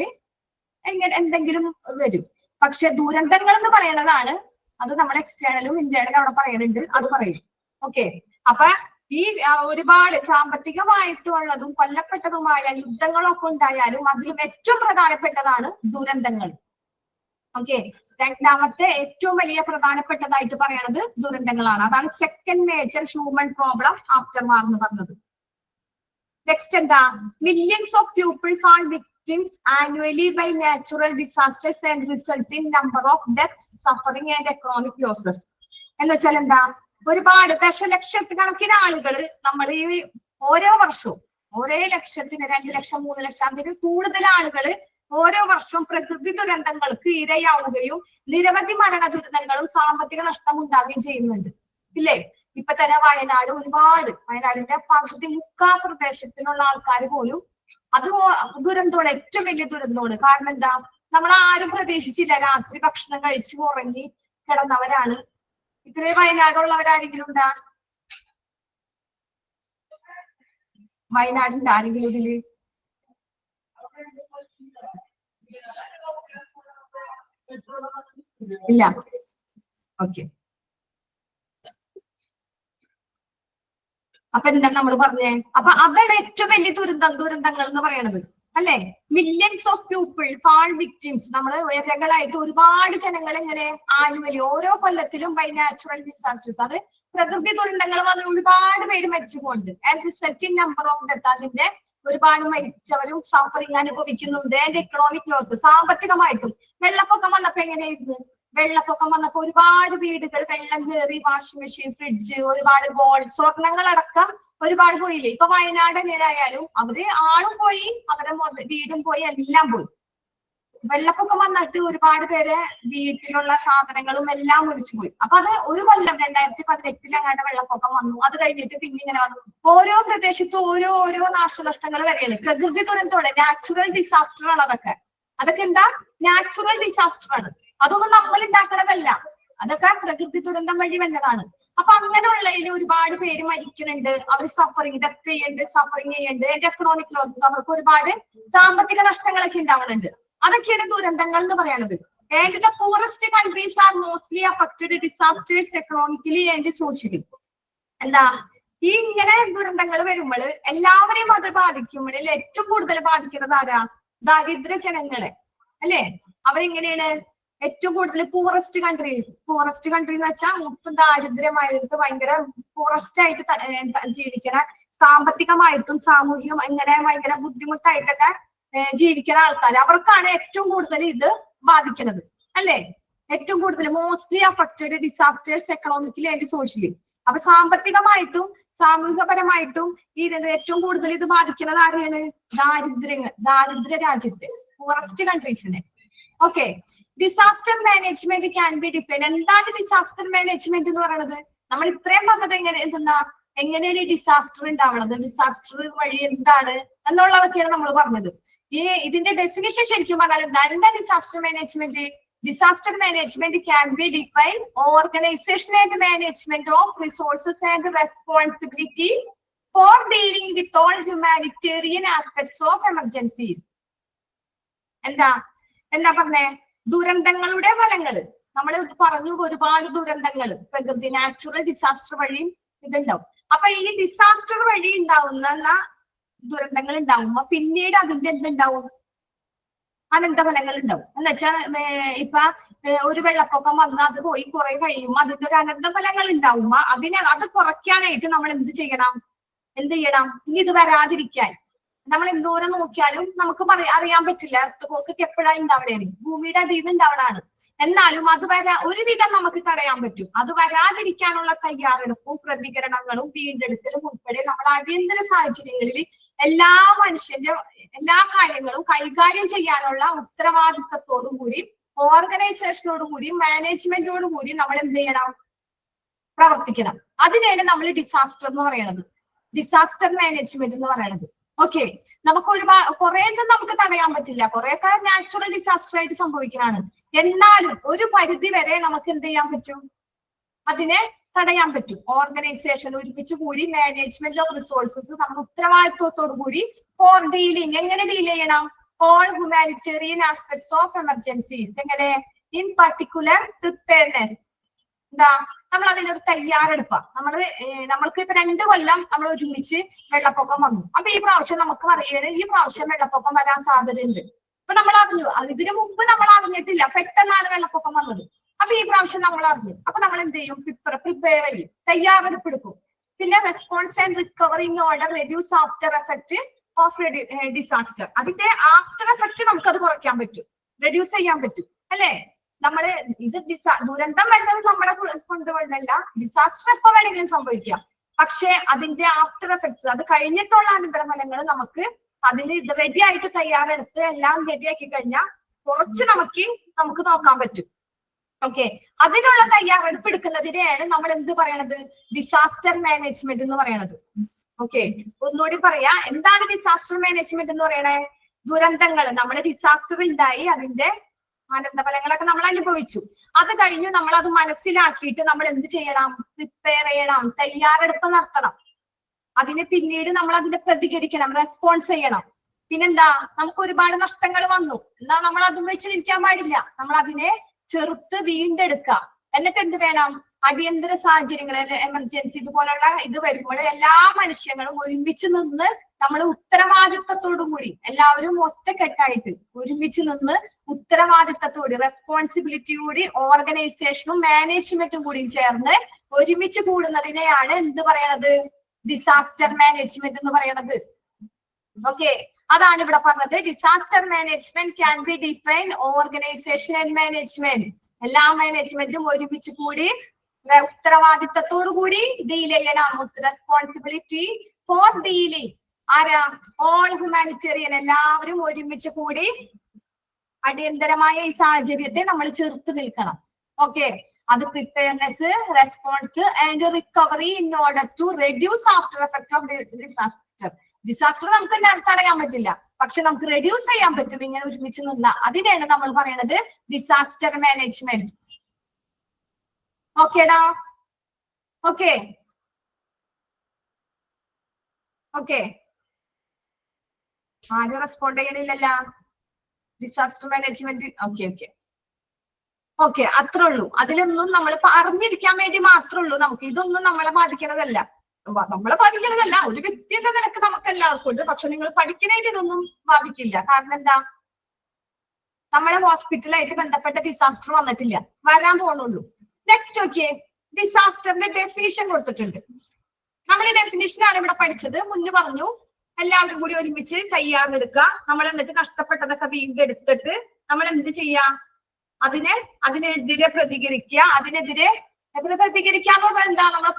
എന്തെങ്കിലും വരും. പക്ഷെ ദുരന്തങ്ങൾ എന്ന് പറയുന്നതാണ്, അത് നമ്മൾ എക്സ്റ്റേണലും ഇന്റേണലും അവിടെ പറയുന്നുണ്ട്, അത് പറയും. ഓക്കെ, അപ്പൊ ഈ ഒരുപാട് സാമ്പത്തികമായിട്ടുള്ളതും കൊല്ലപ്പെട്ടതുമായ യുദ്ധങ്ങളൊക്കെ ഉണ്ടായാലും അതിലും ഏറ്റവും പ്രധാനപ്പെട്ടതാണ് ദുരന്തങ്ങൾ. ഓക്കെ, രണ്ടാമത്തെ ഏറ്റവും വലിയ പ്രധാനപ്പെട്ടതായിട്ട് പറയണത് ദുരന്തങ്ങളാണ്. അതാണ് second major human problem after war എന്ന് പറഞ്ഞത്. നെക്സ്റ്റ് എന്താ, millions of people fall victims annually by natural disasters and result in number of deaths, suffering and economic losses. എന്ന് വെച്ചാൽ എന്താ, ഒരുപാട് ദശലക്ഷക്കണക്കിന് ആളുകൾ നമ്മൾ ഈ ഓരോ വർഷവും ഒരേ ലക്ഷത്തിന് 2 ലക്ഷം 3 ലക്ഷം അതിന് കൂടുതൽ ആളുകൾ ഓരോ വർഷവും പ്രകൃതി ദുരന്തങ്ങൾക്ക് ഇരയാവുകയും നിരവധി മരണ ദുരിതങ്ങളും സാമ്പത്തിക നഷ്ടം ഉണ്ടാവുകയും ചെയ്യുന്നുണ്ട്, ഇല്ലേ? ഇപ്പൊ തന്നെ വയനാട്, ഒരുപാട് വയനാടിന്റെ പകുതി മുക്കാ പ്രദേശത്തിലുള്ള ആൾക്കാർ പോലും അത് ദുരന്തമാണ്, ഏറ്റവും വലിയ ദുരന്തമാണ്. കാരണം എന്താ, നമ്മൾ ആരും പ്രതീക്ഷിച്ചില്ല. രാത്രി ഭക്ഷണം കഴിച്ച് ഉറങ്ങി കിടന്നവരാണ്. ഇത്രയും വയനാടുള്ളവരാരെങ്കിലും ഉണ്ടാ? വയനാടിന്റെ ആരെങ്കിലും ഇതില്? ഇല്ല. ഓക്കെ, അപ്പൊ എന്താ നമ്മൾ പറഞ്ഞേ? അപ്പൊ അതാണ് ഏറ്റവും വലിയ ദുരന്തങ്ങൾ എന്ന് പറയണത്, അല്ലെ? Millions of people fall victims, നമ്മൾ ഇരകളായിട്ട് ഒരുപാട് ജനങ്ങൾ ഇങ്ങനെ ആനുവലി ഓരോ കൊല്ലത്തിലും ബൈ നാച്ചുറൽ ഡിസാസ്റ്റേഴ്സ്, അത് പ്രകൃതി ദുരന്തങ്ങൾ വന്ന് ഒരുപാട് പേര് മരിച്ചു പോകുന്നുണ്ട്. And result in number of death, അതിന്റെ ഒരുപാട് മരിച്ചവരും സഫറിങ് അനുഭവിക്കുന്നുണ്ട്. ആൻഡ് എക്കണോമിക് ലോസ്, സാമ്പത്തികമായിട്ടും. വെള്ളപ്പൊക്കം വന്നപ്പോ എങ്ങനെയായിരുന്നു? വെള്ളപ്പൊക്കം വന്നപ്പോ ഒരുപാട് വീടുകൾ വെള്ളം കയറി, വാഷിംഗ് മെഷീൻ, ഫ്രിഡ്ജ്, ഒരുപാട് ഗോൾഡ്, സ്വർണങ്ങളടക്കം ഒരുപാട് പോയില്ലേ? ഇപ്പൊ വയനാട് എങ്ങനെയായാലും അവര് ആളും പോയി, അവരെ വീടും പോയി, എല്ലാം പോയി. വെള്ളപ്പൊക്കം വന്നിട്ട് ഒരുപാട് പേരെ വീട്ടിലുള്ള സാധനങ്ങളും എല്ലാം ഒലിച്ചു പോയി. അപ്പൊ അത് ഒരു കൊല്ലം 2018 അങ്ങാണ്ട് വെള്ളപ്പൊക്കം വന്നു. അത് കഴിഞ്ഞിട്ട് പിന്നെ ഇങ്ങനെ വന്നു. ഓരോ പ്രദേശത്തും ഓരോ നാശനഷ്ടങ്ങൾ വരെയാണ്. പ്രകൃതി ദുരന്തമാണ്, നാച്ചുറൽ ഡിസാസ്റ്റർ ആണ് അതൊക്കെ. അതൊക്കെ എന്താ, നാച്ചുറൽ ഡിസാസ്റ്റർ ആണ്. അതൊന്നും നമ്മൾ ഉണ്ടാക്കുന്നതല്ല, അതൊക്കെ പ്രകൃതി ദുരന്തം വഴി വന്നതാണ്. അപ്പൊ അങ്ങനെയുള്ളതിൽ ഒരുപാട് പേര് മരിക്കുന്നുണ്ട്, അവർ സഫറിങ്, ഡെത്ത് ചെയ്യുന്നുണ്ട്, സഫറിങ് ചെയ്യുന്നുണ്ട്. എന്റെ എക്കണോമിക് ലോസസ്, അവർക്ക് ഒരുപാട് സാമ്പത്തിക നഷ്ടങ്ങളൊക്കെ ഉണ്ടാവുന്നുണ്ട്. അതൊക്കെയാണ് ദുരന്തങ്ങൾ എന്ന് പറയുന്നത്. And the poorest countries are mostly affected disasters economically and socially. എന്താ, ഈ ഇങ്ങനെ ദുരന്തങ്ങൾ വരുമ്പോൾ എല്ലാവരെയും അത് ബാധിക്കുമ്പോൾ ഏറ്റവും കൂടുതൽ ബാധിക്കുന്നത് ആരാ? ദരിദ്ര ജനങ്ങളെ, അല്ലെ? അവരെങ്ങനെയാണ് ഏറ്റവും കൂടുതൽ പൂറസ്റ്റ് കൺട്രി എന്ന് വെച്ചാൽ ഒട്ടും ദാരിദ്ര്യമായിട്ട് ഭയങ്കര പൂറസ്റ്റ് ആയിട്ട് ജീവിക്കണ, സാമ്പത്തികമായിട്ടും സാമൂഹികം ഇങ്ങനെ ഭയങ്കര ബുദ്ധിമുട്ടായിട്ടൊക്കെ ജീവിക്കുന്ന ആൾക്കാർ, അവർക്കാണ് ഏറ്റവും കൂടുതൽ ഇത് ബാധിക്കുന്നത്, അല്ലെ? ഏറ്റവും കൂടുതൽ mostly affected disasters economically and socially. അപ്പൊ സാമ്പത്തികമായിട്ടും സാമൂഹികപരമായിട്ടും ഏറ്റവും കൂടുതൽ ഇത് ബാധിക്കുന്നത് ആരെയാണ്? ദാരിദ്ര്യ രാജ്യത്തെ, പൂറസ്റ്റ് കൺട്രീസിനെ. Okay, disaster management can be define. എന്താണ് ഡിസാസ്റ്റർ മാനേജ്മെന്റ് എന്ന് പറയുന്നത്? നമ്മൾ ഇത്രയും പറഞ്ഞത് എങ്ങനെയാണ് ഈ ഡിസാസ്റ്റർ ഉണ്ടാവുന്നത്, ഡിസാസ്റ്റർ വഴി എന്താണ് എന്നുള്ളതൊക്കെയാണ് നമ്മൾ പറഞ്ഞത്. ഇതിന്റെ ഡെഫിനിഷൻ ശരിക്കും പറഞ്ഞാൽ എന്താ disaster management? Disaster management can be defined organization and management of resources and responsibility for dealing with all humanitarian aspects of emergencies. എന്താ പറഞ്ഞേ? ദുരന്തങ്ങളുടെ ഫലങ്ങള് നമ്മൾ പറഞ്ഞു, ഒരുപാട് ദുരന്തങ്ങൾ പ്രകൃതി നാച്ചുറൽ ഡിസാസ്റ്റർ വഴിയും ഇതുണ്ടാവും. അപ്പൊ ഈ ഡിസാസ്റ്റർ വഴി ഉണ്ടാവുന്ന ദുരന്തങ്ങൾ ഉണ്ടാവുമ്പോ പിന്നീട് അതിന്റെ എന്തുണ്ടാവും? അനന്തഫലങ്ങൾ ഉണ്ടാവും. എന്ന് വെച്ചാൽ ഇപ്പൊ ഒരു വെള്ളപ്പൊക്കം വന്ന് അത് പോയി കുറെ കഴിയുമ്പോ അതിന്റെ ഒരു അനന്തഫലങ്ങൾ ഉണ്ടാവുമ്പോ അത് കുറയ്ക്കാനായിട്ട് നമ്മൾ എന്ത് ചെയ്യണം? ഇനി ഇത് വരാതിരിക്കാൻ നമ്മൾ എന്തോരം നോക്കിയാലും നമുക്ക് അറിയാൻ പറ്റില്ല. എർത്ത് എപ്പോഴാണ് ഉണ്ടാവണേന്, ഭൂമിയുടെ അടിയിൽ നിന്ന് ഉണ്ടാവണാണ്. എന്നാലും അത് ഒരുവിധം നമുക്ക് തടയാൻ പറ്റും. അത് വരാതിരിക്കാനുള്ള തയ്യാറെടുപ്പും പ്രതികരണങ്ങളും വീണ്ടെടുക്കലും ഉൾപ്പെടെ നമ്മൾ അടിയന്തര സാഹചര്യങ്ങളിൽ എല്ലാ മനുഷ്യന്റെ എല്ലാ കാര്യങ്ങളും കൈകാര്യം ചെയ്യാനുള്ള ഉത്തരവാദിത്തത്തോടും കൂടി ഓർഗനൈസേഷനോടും കൂടി മാനേജ്മെന്റോടും കൂടി നമ്മൾ എന്ത് ചെയ്യണം? പ്രവർത്തിക്കണം. അതിനെയാണ് നമ്മൾ ഡിസാസ്റ്റർ എന്ന് പറയുന്നത്, ഡിസാസ്റ്റർ മാനേജ്മെന്റ് എന്ന് പറയുന്നത്. ഓക്കെ, നമുക്ക് കുറേയൊന്നും നമുക്ക് തടയാൻ പറ്റില്ല, കുറെയൊക്കെ നാച്ചുറൽ ഡിസാസ്റ്റർ ആയിട്ട് സംഭവിക്കുന്നതാണ്. എന്നാലും ഒരു പരിധി വരെ നമുക്ക് എന്ത് ചെയ്യാൻ പറ്റും? അതിനെ തടയാൻ പറ്റും. ഓർഗനൈസേഷൻ ഒരുമിച്ച് കൂടി മാനേജ്മെന്റ് ഓഫ് റിസോഴ്സസ് നമ്മൾ ഉത്തരവാദിത്വത്തോടു കൂടി ഫോർ ഡീലിംഗ്, എങ്ങനെ ഡീൽ ചെയ്യണം? All humanitarian aspects of emergencies. എങ്ങനെ? In particular preparedness. നമ്മൾ അതിനൊരു തയ്യാറെടുപ്പാ. നമ്മൾക്ക് ഇപ്പൊ 2 കൊല്ലം നമ്മൾ ഒരുമിച്ച് വെള്ളപ്പൊക്കം വന്നു. അപ്പൊ ഈ പ്രാവശ്യം നമുക്ക് പറയാണ് ഈ പ്രാവശ്യം വെള്ളപ്പൊക്കം വരാൻ സാധ്യതയുണ്ട്. അപ്പൊ നമ്മൾ അറിഞ്ഞു, ഇതിനു മുമ്പ് നമ്മൾ അറിഞ്ഞിട്ടില്ല, പെട്ടെന്നാണ് വെള്ളപ്പൊക്കം വന്നത്. അപ്പൊ ഈ പ്രാവശ്യം നമ്മൾ അറിഞ്ഞു. അപ്പൊ നമ്മൾ എന്ത് ചെയ്യും? പ്രിപ്പയർ ചെയ്യും, തയ്യാറെടുപ്പ് എടുക്കും. പിന്നെ response and recovery in order reduce after effect of disaster. അതിന്റെ ആഫ്റ്റർ എഫക്ട് നമുക്കത് കുറയ്ക്കാൻ പറ്റും, റെഡ്യൂസ് ചെയ്യാൻ പറ്റും, അല്ലെ? നമ്മള് ദുരന്തം വരുന്നത് നമ്മളെ കൊണ്ടുകൊണ്ടല്ല, ഡിസാസ്റ്റർ എപ്പോ വേണമെങ്കിലും സംഭവിക്കാം. പക്ഷെ അതിന്റെ ആഫ്റ്റർ എഫക്ട്സ്, അത് കഴിഞ്ഞിട്ടുള്ള അനന്തരഫലങ്ങൾ നമുക്ക് അതിന് റെഡി ആയിട്ട് തയ്യാറെടുത്ത് എല്ലാം റെഡിയാക്കി കഴിഞ്ഞാൽ കുറച്ച് നമുക്ക് നോക്കാൻ പറ്റും. ഓക്കെ, അതിനുള്ള തയ്യാറെടുപ്പ് എടുക്കുന്നതിനെയാണ് നമ്മൾ എന്ത് പറയണത്? ഡിസാസ്റ്റർ മാനേജ്മെന്റ് എന്ന് പറയണത്. ഓക്കെ, ഒന്നുകൂടി പറയാ, എന്താണ് ഡിസാസ്റ്റർ മാനേജ്മെന്റ് എന്ന് പറയണേ? ദുരന്തങ്ങൾ, നമ്മുടെ ഡിസാസ്റ്റർ ഉണ്ടായി, അതിന്റെ അനന്തഫലങ്ങളൊക്കെ നമ്മൾ അനുഭവിച്ചു. അത് കഴിഞ്ഞു നമ്മൾ അത് മനസ്സിലാക്കിയിട്ട് നമ്മൾ എന്ത് ചെയ്യണം? പ്രിപ്പയർ ചെയ്യണം, തയ്യാറെടുപ്പ് നടത്തണം. അതിന് പിന്നീട് നമ്മൾ അതിനെ പ്രതികരിക്കണം, റെസ്പോൺസ് ചെയ്യണം. പിന്നെന്താ? നമുക്ക് ഒരുപാട് നഷ്ടങ്ങൾ വന്നു, എന്നാ നമ്മൾ അതും വെച്ചിരിക്കാൻ പാടില്ല. നമ്മൾ അതിനെ ചെറുത്ത് വീണ്ടെടുക്കുക. എന്നിട്ട് എന്ത് വേണം? അടിയന്തര സാഹചര്യങ്ങളിൽ എമർജൻസി ഇതുപോലുള്ള ഇത് വരുമ്പോൾ എല്ലാ മനുഷ്യങ്ങളും ഒരുമിച്ച് നിന്ന് നമ്മൾ ഉത്തരവാദിത്തത്തോടു കൂടി എല്ലാവരും ഒറ്റക്കെട്ടായിട്ട് ഒരുമിച്ച് നിന്ന് ഉത്തരവാദിത്തത്തോട് റെസ്പോൺസിബിലിറ്റി കൂടി ഓർഗനൈസേഷനും മാനേജ്മെന്റും കൂടി ചേർന്ന് ഒരുമിച്ച് കൂടുന്നതിനെയാണ് എന്ത് പറയണത്? ഡിസാസ്റ്റർ മാനേജ്മെന്റ് എന്ന് പറയണത്. ഓക്കെ, അതാണ് ഇവിടെ പറഞ്ഞത്. Disaster management can be define organisation and management. എല്ലാ മാനേജ്മെന്റും ഒരുമിച്ച് കൂടി ഉത്തരവാദിത്തത്തോടു കൂടി ഡീൽ ചെയ്യണം. റെസ്പോൺസിബിലിറ്റി ഫോർ ഡീലിംഗ് ആരാ? ഓൾ ഹ്യൂമാനിറ്റേറിയൻ, എല്ലാവരും ഒരുമിച്ച് കൂടി അടിയന്തരമായ ഈ സാഹചര്യത്തെ നമ്മൾ ചെറുത്ത് നിൽക്കണം. ഓക്കെ, അത് preparedness, response and recovery in order to reduce after effect of disaster. Disaster നമുക്ക് തടയാൻ പറ്റില്ല, പക്ഷെ നമുക്ക് റെഡ്യൂസ് ചെയ്യാൻ പറ്റും ഇങ്ങനെ ഒരുമിച്ച് നിന്ന. അതിനാണ് നമ്മൾ പറയുന്നത് ഡിസാസ്റ്റർ മാനേജ്മെന്റ്. ഓക്കേടാ? ഓക്കെ ഓക്കെ, ആരും റെസ്പോണ്ട് ചെയ്യണില്ലല്ല. Disaster management okay okay okay, അത്രേ ഉള്ളൂ. അതിലൊന്നും നമ്മൾ അറിഞ്ഞിരിക്കാൻ വേണ്ടി മാത്രമേ ഉള്ളൂ. നമുക്ക് ഇതൊന്നും നമ്മളെ ബാധിക്കണതല്ല, ഒരു വ്യക്തി എന്ന നിലക്ക് നമുക്ക് എല്ലാവർക്കും ഉണ്ട്. പക്ഷെ നിങ്ങൾ പഠിക്കണേൽ ഇതൊന്നും ബാധിക്കില്ല. കാരണം എന്താ? നമ്മളെ ഹോസ്പിറ്റലായിട്ട് ബന്ധപ്പെട്ട ഡിസാസ്റ്റർ വന്നിട്ടില്ല, വരാൻ പോണുള്ളൂ. നെക്സ്റ്റ് ഓക്കെ, ഡിസാസ്റ്ററിന്റെ ഡെഫിനിഷൻ കൊടുത്തിട്ടുണ്ട്. നമ്മൾ ഈ ഡെഫിനിഷനാണ് ഇവിടെ പഠിച്ചത്. മുന്നേ പറഞ്ഞു എല്ലാവരും കൂടി ഒരുമിച്ച് തയ്യാറെടുക്കുക. നമ്മൾ എന്നിട്ട് കഷ്ടപ്പെട്ടതൊക്കെ വീണ്ടെടുത്തിട്ട് നമ്മൾ എന്ത് ചെയ്യാ? അതിനെതിരെ പ്രതികരിക്കുക. അതിനെതിരെ പ്രതികരിക്കാന്ന് പറഞ്ഞാൽ എന്താ? നമ്മൾ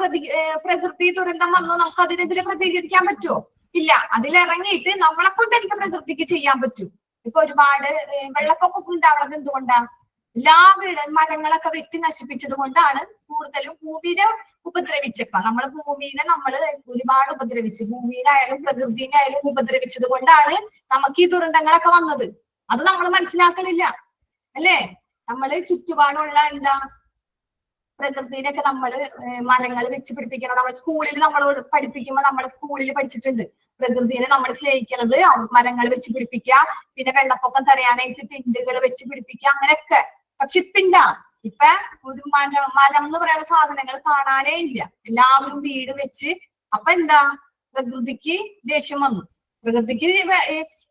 പ്രകൃതി ദുരന്തം വന്നു, നമുക്ക് അതിനെതിരെ പ്രതികരിക്കാൻ പറ്റുമോ? ഇല്ല. അതിലിറങ്ങിയിട്ട് നമ്മളെ കൊണ്ട് എന്ത് പ്രകൃതിക്ക് ചെയ്യാൻ പറ്റും? ഇപ്പൊ ഒരുപാട് വെള്ളപ്പൊക്കം ഉണ്ടാവുന്നത് എന്തുകൊണ്ടാ? എല്ലാ മരങ്ങളൊക്കെ വെട്ടി നശിപ്പിച്ചത് കൊണ്ടാണ് കൂടുതലും ഭൂമിനെ ഉപദ്രവിച്ചപ്പോ. ഭൂമിനെ നമ്മൾ ഒരുപാട് ഉപദ്രവിച്ചു, ഭൂമിയിലായാലും പ്രകൃതിയിലായാലും ഉപദ്രവിച്ചത് കൊണ്ടാണ് നമുക്ക് ഈ ദുരന്തങ്ങളൊക്കെ വന്നത്. അത് നമ്മൾ മനസ്സിലാക്കണില്ല, അല്ലേ? നമ്മള് ചുറ്റുപാടുള്ള എന്താ പ്രകൃതിയിലൊക്കെ നമ്മള് മരങ്ങൾ വെച്ച് പിടിപ്പിക്കണം. നമ്മൾ സ്കൂളിൽ നമ്മളോട് പഠിപ്പിക്കുമ്പോൾ നമ്മളെ സ്കൂളിൽ പഠിച്ചിട്ടുണ്ട് പ്രകൃതിയെ നമ്മൾ സ്നേഹിക്കുന്നത്, മരങ്ങൾ വെച്ച് പിടിപ്പിക്കുക, പിന്നെ വെള്ളപ്പൊക്കം തടയാനായിട്ട് തിണ്ടുകൾ വെച്ച് പിടിപ്പിക്കുക, അങ്ങനെയൊക്കെ. പക്ഷെ ഇപ്പൊ ഒരു മരം എന്ന് പറയുന്ന സാധനങ്ങൾ കാണാനേ ഇല്ല. എല്ലാവരും വീട് വെച്ച്. അപ്പൊ എന്താ, പ്രകൃതിക്ക് ദേഷ്യം വന്നു. പ്രകൃതിക്ക്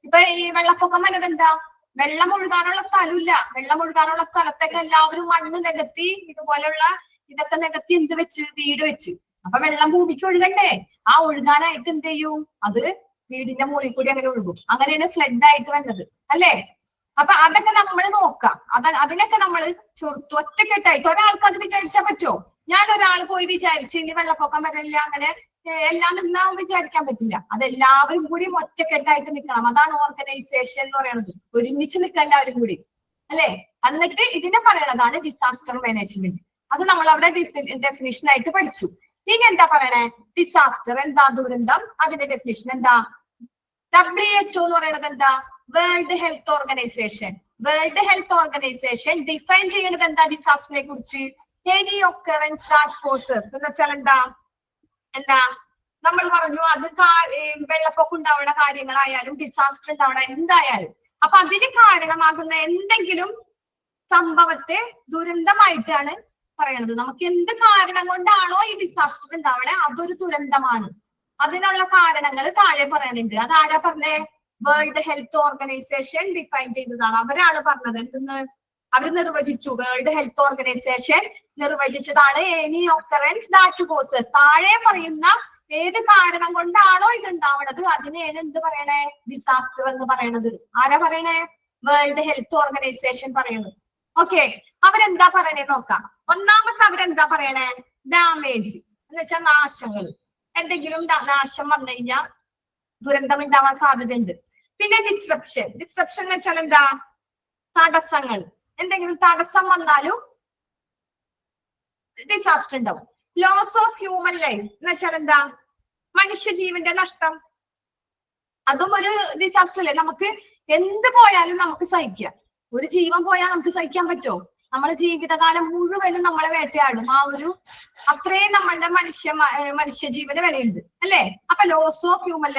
ഇപ്പൊ ഈ വെള്ളപ്പൊക്കം വന്നത് എന്താ, വെള്ളം ഒഴുകാനുള്ള സ്ഥലമില്ല. വെള്ളം ഒഴുകാനുള്ള സ്ഥലത്തൊക്കെ എല്ലാവരും മണ്ണ് നികത്തി ഇതുപോലെയുള്ള ഇതൊക്കെ നികത്തി എന്ത് വെച്ച്, വീട് വെച്ച്. അപ്പൊ വെള്ളം ഭൂമിക്ക് ഒഴുകണ്ടേ? ആ ഒഴുകാനായിട്ട് എന്ത് ചെയ്യും, അത് വീടിന്റെ മുകളിൽ കൂടി അങ്ങനെ ഒഴുകും. അങ്ങനെയാണ് ഫ്ലഡ് ആയിട്ട് വന്നത്, അല്ലേ? അപ്പൊ അതൊക്കെ നമ്മൾ നോക്കാം. അതിനൊക്കെ നമ്മൾ ഒറ്റക്കെട്ടായിട്ട്, ഒരാൾക്ക് അത് വിചാരിച്ചാൽ പറ്റുമോ? ഞാൻ ഒരാൾ പോയി വിചാരിച്ച് ഇനി വെള്ളപ്പൊക്കം വരില്ല അങ്ങനെ എല്ലാം നിന്നാ വിചാരിക്കാൻ പറ്റില്ല. അതെല്ലാവരും കൂടി ഒറ്റക്കെട്ടായിട്ട് നിൽക്കണം. അതാണ് ഓർഗനൈസേഷൻ എന്ന് പറയുന്നത്. ഒരുമിച്ച് നിൽക്കുക എല്ലാവരും കൂടി, അല്ലെ? എന്നിട്ട് ഇതിനെ പറയണതാണ് ഡിസാസ്റ്റർ മാനേജ്മെന്റ്. അത് നമ്മൾ അവിടെ ഡെഫിനിഷൻ ആയിട്ട് പഠിച്ചു. ഇനി എന്താ പറയണേ, ഡിസാസ്റ്റർ എന്താ, ദുരന്തം, അതിന്റെ ഡെഫിനിഷൻ എന്താ? WHO എന്ന് പറയുന്നത് എന്താ? World Health organisation. World Health organisation define ചെയ്യുന്നത് എന്താ ഡിസാസ്റ്ററിനെ കുറിച്ച്? എനി ഒക്കറൻസ് ദാറ്റ് കോസസ് എന്ന് വെച്ചാൽ എന്താ നമ്മൾ പറഞ്ഞു, അത് വെള്ളപ്പൊക്കം ഉണ്ടാവുന്ന കാര്യങ്ങളായാലും ഡിസാസ്റ്റർ ഉണ്ടാവണ എന്തായാലും, അപ്പൊ അതിന് കാരണമാകുന്ന എന്തെങ്കിലും സംഭവത്തെ ദുരന്തമായിട്ടാണ് പറയണത്. നമുക്ക് എന്ത് കാരണം കൊണ്ടാണോ ഈ ഡിസാസ്റ്റർ ഉണ്ടാവണേ അതൊരു ദുരന്തമാണ്. അതിനുള്ള കാരണങ്ങൾ താഴെ പറയാനുണ്ട്. അതാരാ പറഞ്ഞേ? വേൾഡ് ഹെൽത്ത് ഓർഗനൈസേഷൻ ഡിഫൈൻ ചെയ്തതാണ്. അവരാണ് പറഞ്ഞത്. എന്തെന്ന് അവർ നിർവചിച്ചു. വേൾഡ് ഹെൽത്ത് ഓർഗനൈസേഷൻ നിർവചിച്ചതാണ് എനി ഒക്കറൻസ് ദാറ്റ് കോസസ്. താഴെ പറയുന്ന ഏത് കാരണം കൊണ്ടാണോ ഇത് ഉണ്ടാവുന്നത് അതിനെയാണ് എന്ത് പറയണേ, ഡിസാസ്റ്റർ എന്ന് പറയണത്. ആരാ പറയണേ? വേൾഡ് ഹെൽത്ത് ഓർഗനൈസേഷൻ പറയണത്. ഓക്കെ, അവരെന്താ പറയണേ നോക്കാം. ഒന്നാമത്തെ അവരെന്താ പറയണേ? ഡാമേജ് എന്ന് വെച്ചാൽ നാശങ്ങൾ. എന്തെങ്കിലും നാശം വന്നു കഴിഞ്ഞാൽ ദുരന്തം ഉണ്ടാവാൻ സാധ്യതയുണ്ട്. പിന്നെ ഡിസ്ട്രപ്ഷൻ. ഡിസ്ട്രപ്ഷൻ എന്ന് വെച്ചാൽ എന്താ? തടസ്സങ്ങൾ. എന്തെങ്കിലും തടസ്സം വന്നാലും ഡിസാസ്റ്റർ ഉണ്ടാവും. ലോസ് ഓഫ് ഹ്യൂമൻ ലൈഫ് എന്ന് വെച്ചാൽ എന്താ? മനുഷ്യജീവന്റെ നഷ്ടം. അതും ഒരു ഡിസാസ്റ്റർ അല്ലേ? നമുക്ക് എന്ത് പോയാലും നമുക്ക് സഹിക്കാം. ഒരു ജീവൻ പോയാൽ നമുക്ക് സഹിക്കാൻ പറ്റുമോ? നമ്മളെ ജീവിതകാലം മുഴുവനും നമ്മളെ വേട്ടയാടും. ആ ഒരു അത്രയും നമ്മളുടെ മനുഷ്യജീവന് വിലയുണ്ട്, അല്ലേ? അപ്പൊ ലോസ് ഓഫ് ഹ്യൂമൻ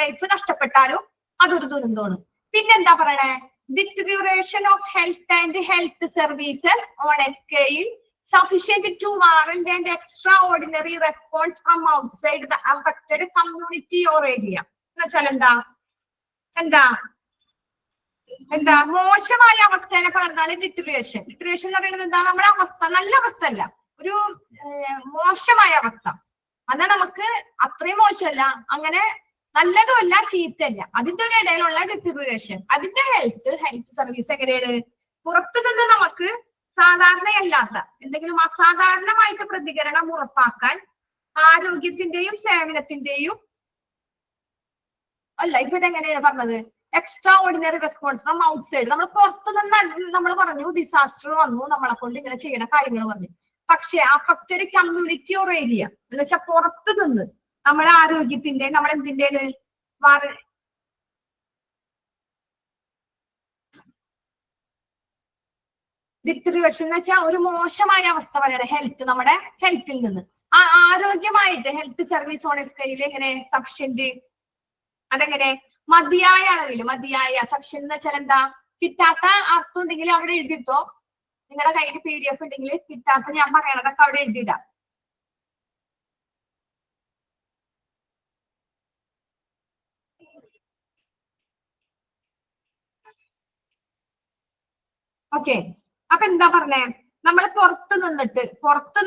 ലൈഫ് നഷ്ടപ്പെട്ടാലും അതൊരു ദുരന്തമാണ്. പിന്നെന്താ പറയണേ? Deterioration of health and health services on a scale sufficient to warrant an extraordinary response from outside the affected community or area. എന്ന് വെച്ചാൽ എന്താ മോശമായ അവസ്ഥയെ പറയുന്നതാണ് ഡിറ്ററിയേഷൻ. ഡിറ്ററിയേഷൻ എന്ന് പറയുന്നത് എന്താ? നമ്മുടെ അവസ്ഥ നല്ല അവസ്ഥ അല്ല, ഒരു മോശമായ അവസ്ഥ. എന്നാൽ നമുക്ക് അത്രയും മോശമല്ല, അങ്ങനെ നല്ലതുമല്ല ചീത്തല്ല, അതിന്റെ ഒരു ഇടയിലുള്ള ഡിറ്ററിയേഷൻ. അതിന്റെ ഹെൽത്ത് സർവീസ് എങ്ങനെയാണ്? പുറത്തു നിന്ന് നമുക്ക് സാധാരണയല്ലാത്ത എന്തെങ്കിലും അസാധാരണമായിട്ട് പ്രതികരണം ഉറപ്പാക്കാൻ ആരോഗ്യത്തിന്റെയും സേവനത്തിന്റെയും അല്ല, ഇപ്പൊ ഇതെങ്ങനെയാണ് പറഞ്ഞത്? Extra ordinary response from outside. നമ്മൾ പുറത്തു നിന്ന് നമ്മൾ പറഞ്ഞു ഡിസാസ്റ്റർ വന്നു, നമ്മളെ കൊണ്ട് ഇങ്ങനെ ചെയ്യുന്ന കാര്യങ്ങൾ പറഞ്ഞു. പക്ഷെ അഫക്റ്റഡ് കമ്മ്യൂണിറ്റി ഓർ ഏരിയ എന്ന് വെച്ചാൽ പുറത്തു നിന്ന് നമ്മുടെ ആരോഗ്യത്തിന്റെ നമ്മളെന്തിന്റെ ഡിറ്ററിയേഷൻ എന്ന് വെച്ചാൽ ഒരു മോശമായ അവസ്ഥ പറയണേ ഹെൽത്ത്, നമ്മുടെ ഹെൽത്തിൽ നിന്ന്. ആ ആരോഗ്യമായിട്ട് health service on a scale എങ്ങനെ? സഫിഷ്യന്റ്. അതെങ്ങനെ? മതിയായ അളവിൽ. മതിയായ സഫിഷ്യന്റ് എന്ന് വെച്ചാൽ എന്താ? കിട്ടാത്ത അർത്ഥം ഉണ്ടെങ്കിൽ അവിടെ എഴുതിട്ടോ. നിങ്ങളുടെ കയ്യിൽ PDF ഉണ്ടെങ്കിൽ കിട്ടാത്ത ഞാൻ പറയണതൊക്കെ അവിടെ എഴുതിയിടാം. ഓക്കെ, അപ്പൊ എന്താ പറഞ്ഞേ? നമ്മൾ പുറത്തു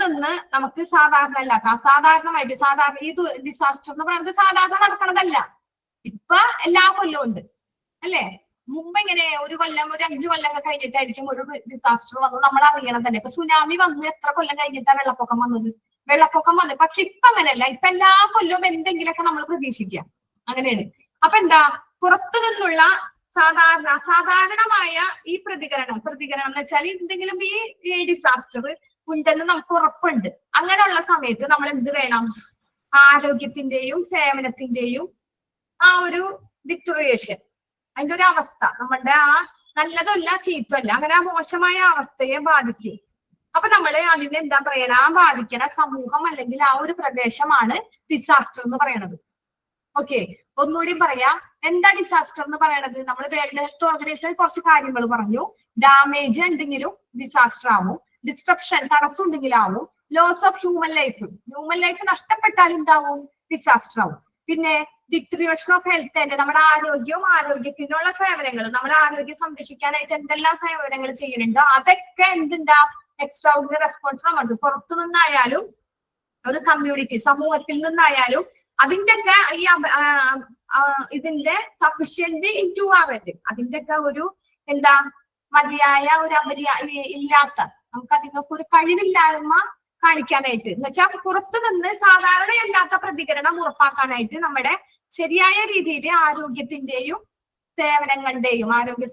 നിന്ന് നമുക്ക് സാധാരണ അല്ലാത്ത അസാധാരണമായിട്ട്, സാധാരണ ഈ ഡിസാസ്റ്റർ എന്ന് പറയുന്നത് സാധാരണ നടക്കണതല്ല. ഇപ്പൊ എല്ലാ കൊല്ലവും ഉണ്ട്, അല്ലേ? മുമ്പ് ഇങ്ങനെ ഒരു കൊല്ലം, ഒരു 5 കൊല്ലം കഴിഞ്ഞിട്ടായിരിക്കും ഒരു ഡിസാസ്റ്റർ വന്നു നമ്മൾ അറിയണം തന്നെ. ഇപ്പൊ സുനാമി വന്നു എത്ര കൊല്ലം കഴിഞ്ഞിട്ടാണ് വെള്ളപ്പൊക്കം വന്നത്? പക്ഷെ ഇപ്പൊ അങ്ങനെയല്ല. ഇപ്പൊ എല്ലാ കൊല്ലവും എന്തെങ്കിലുമൊക്കെ നമ്മൾ പ്രതീക്ഷിക്കാം. അങ്ങനെയാണ്. അപ്പൊ എന്താ? പുറത്തു നിന്നുള്ള അസാധാരണമായ ഈ പ്രതികരണം എന്ന് വെച്ചാൽ എന്തെങ്കിലും ഈ ഡിസാസ്റ്റർ ഉണ്ടെന്ന് നമുക്ക് ഉറപ്പുണ്ട്. അങ്ങനെയുള്ള സമയത്ത് നമ്മൾ എന്ത് വേണം? ആരോഗ്യത്തിന്റെയും സേവനത്തിന്റെയും ആ ഒരു ഡിറ്ററിയേഷൻ, അതിന്റെ ഒരു അവസ്ഥ, നമ്മളുടെ ആ നല്ലതല്ല ചീത്തല്ല, അങ്ങനെ മോശമായ അവസ്ഥയെ ബാധിക്കും. അപ്പൊ നമ്മള് അതിന് എന്താ പറയണ, ആ ബാധിക്കണ സമൂഹം അല്ലെങ്കിൽ ആ ഒരു പ്രദേശമാണ് ഡിസാസ്റ്റർ എന്ന് പറയണത്. ഓക്കെ, ഒന്നുകൂടി പറയാം. എന്താ ഡിസാസ്റ്റർ എന്ന് പറയണത്? നമ്മൾ വേൾഡ് ഹെൽത്ത് ഓർഗനൈസേഷൻ കുറച്ച് കാര്യങ്ങൾ പറഞ്ഞു. ഡാമേജ് ഉണ്ടെങ്കിലും ഡിസാസ്റ്റർ ആവും, ഡിസ്ട്രപ്ഷൻ തടസ്സം ഉണ്ടെങ്കിലാവും, ലോസ് ഓഫ് ഹ്യൂമൻ ലൈഫ് നഷ്ടപ്പെട്ടാൽ എന്താവും? ഡിസാസ്റ്റർ ആവും. പിന്നെ ഡിട്രിവേഷൻ ഓഫ് ഹെൽത്ത് ആൻഡ് നമ്മുടെ ആരോഗ്യത്തിനുള്ള സേവനങ്ങൾ, നമ്മുടെ ആരോഗ്യം സംരക്ഷിക്കാനായിട്ട് എന്തെല്ലാം സേവനങ്ങൾ ചെയ്യുന്നുണ്ടോ അതൊക്കെ എന്തുണ്ടാ? എക്സ്ട്രാ ഓർഡിനറി റെസ്പോൺസ് പുറത്തു നിന്നായാലും ഒരു കമ്മ്യൂണിറ്റി സമൂഹത്തിൽ നിന്നായാലും അതിന്റെ ഒക്കെ ഈ ഇതിന്റെ സഫിഷ്യന്റ് ഇൻറ്റുവാറുണ്ട്. അതിന്റെ ഒക്കെ ഒരു എന്താ മതിയായ ഒരു ഇല്ലാത്ത, നമുക്ക് അതിനൊക്കെ ഒരു കഴിവില്ലായ്മ കാണിക്കാനായിട്ട്, എന്ന് വെച്ചാൽ പുറത്തു നിന്ന് സാധാരണയല്ലാത്ത പ്രതികരണം ഉറപ്പാക്കാനായിട്ട് നമ്മുടെ ശരിയായ രീതിയിൽ ആരോഗ്യ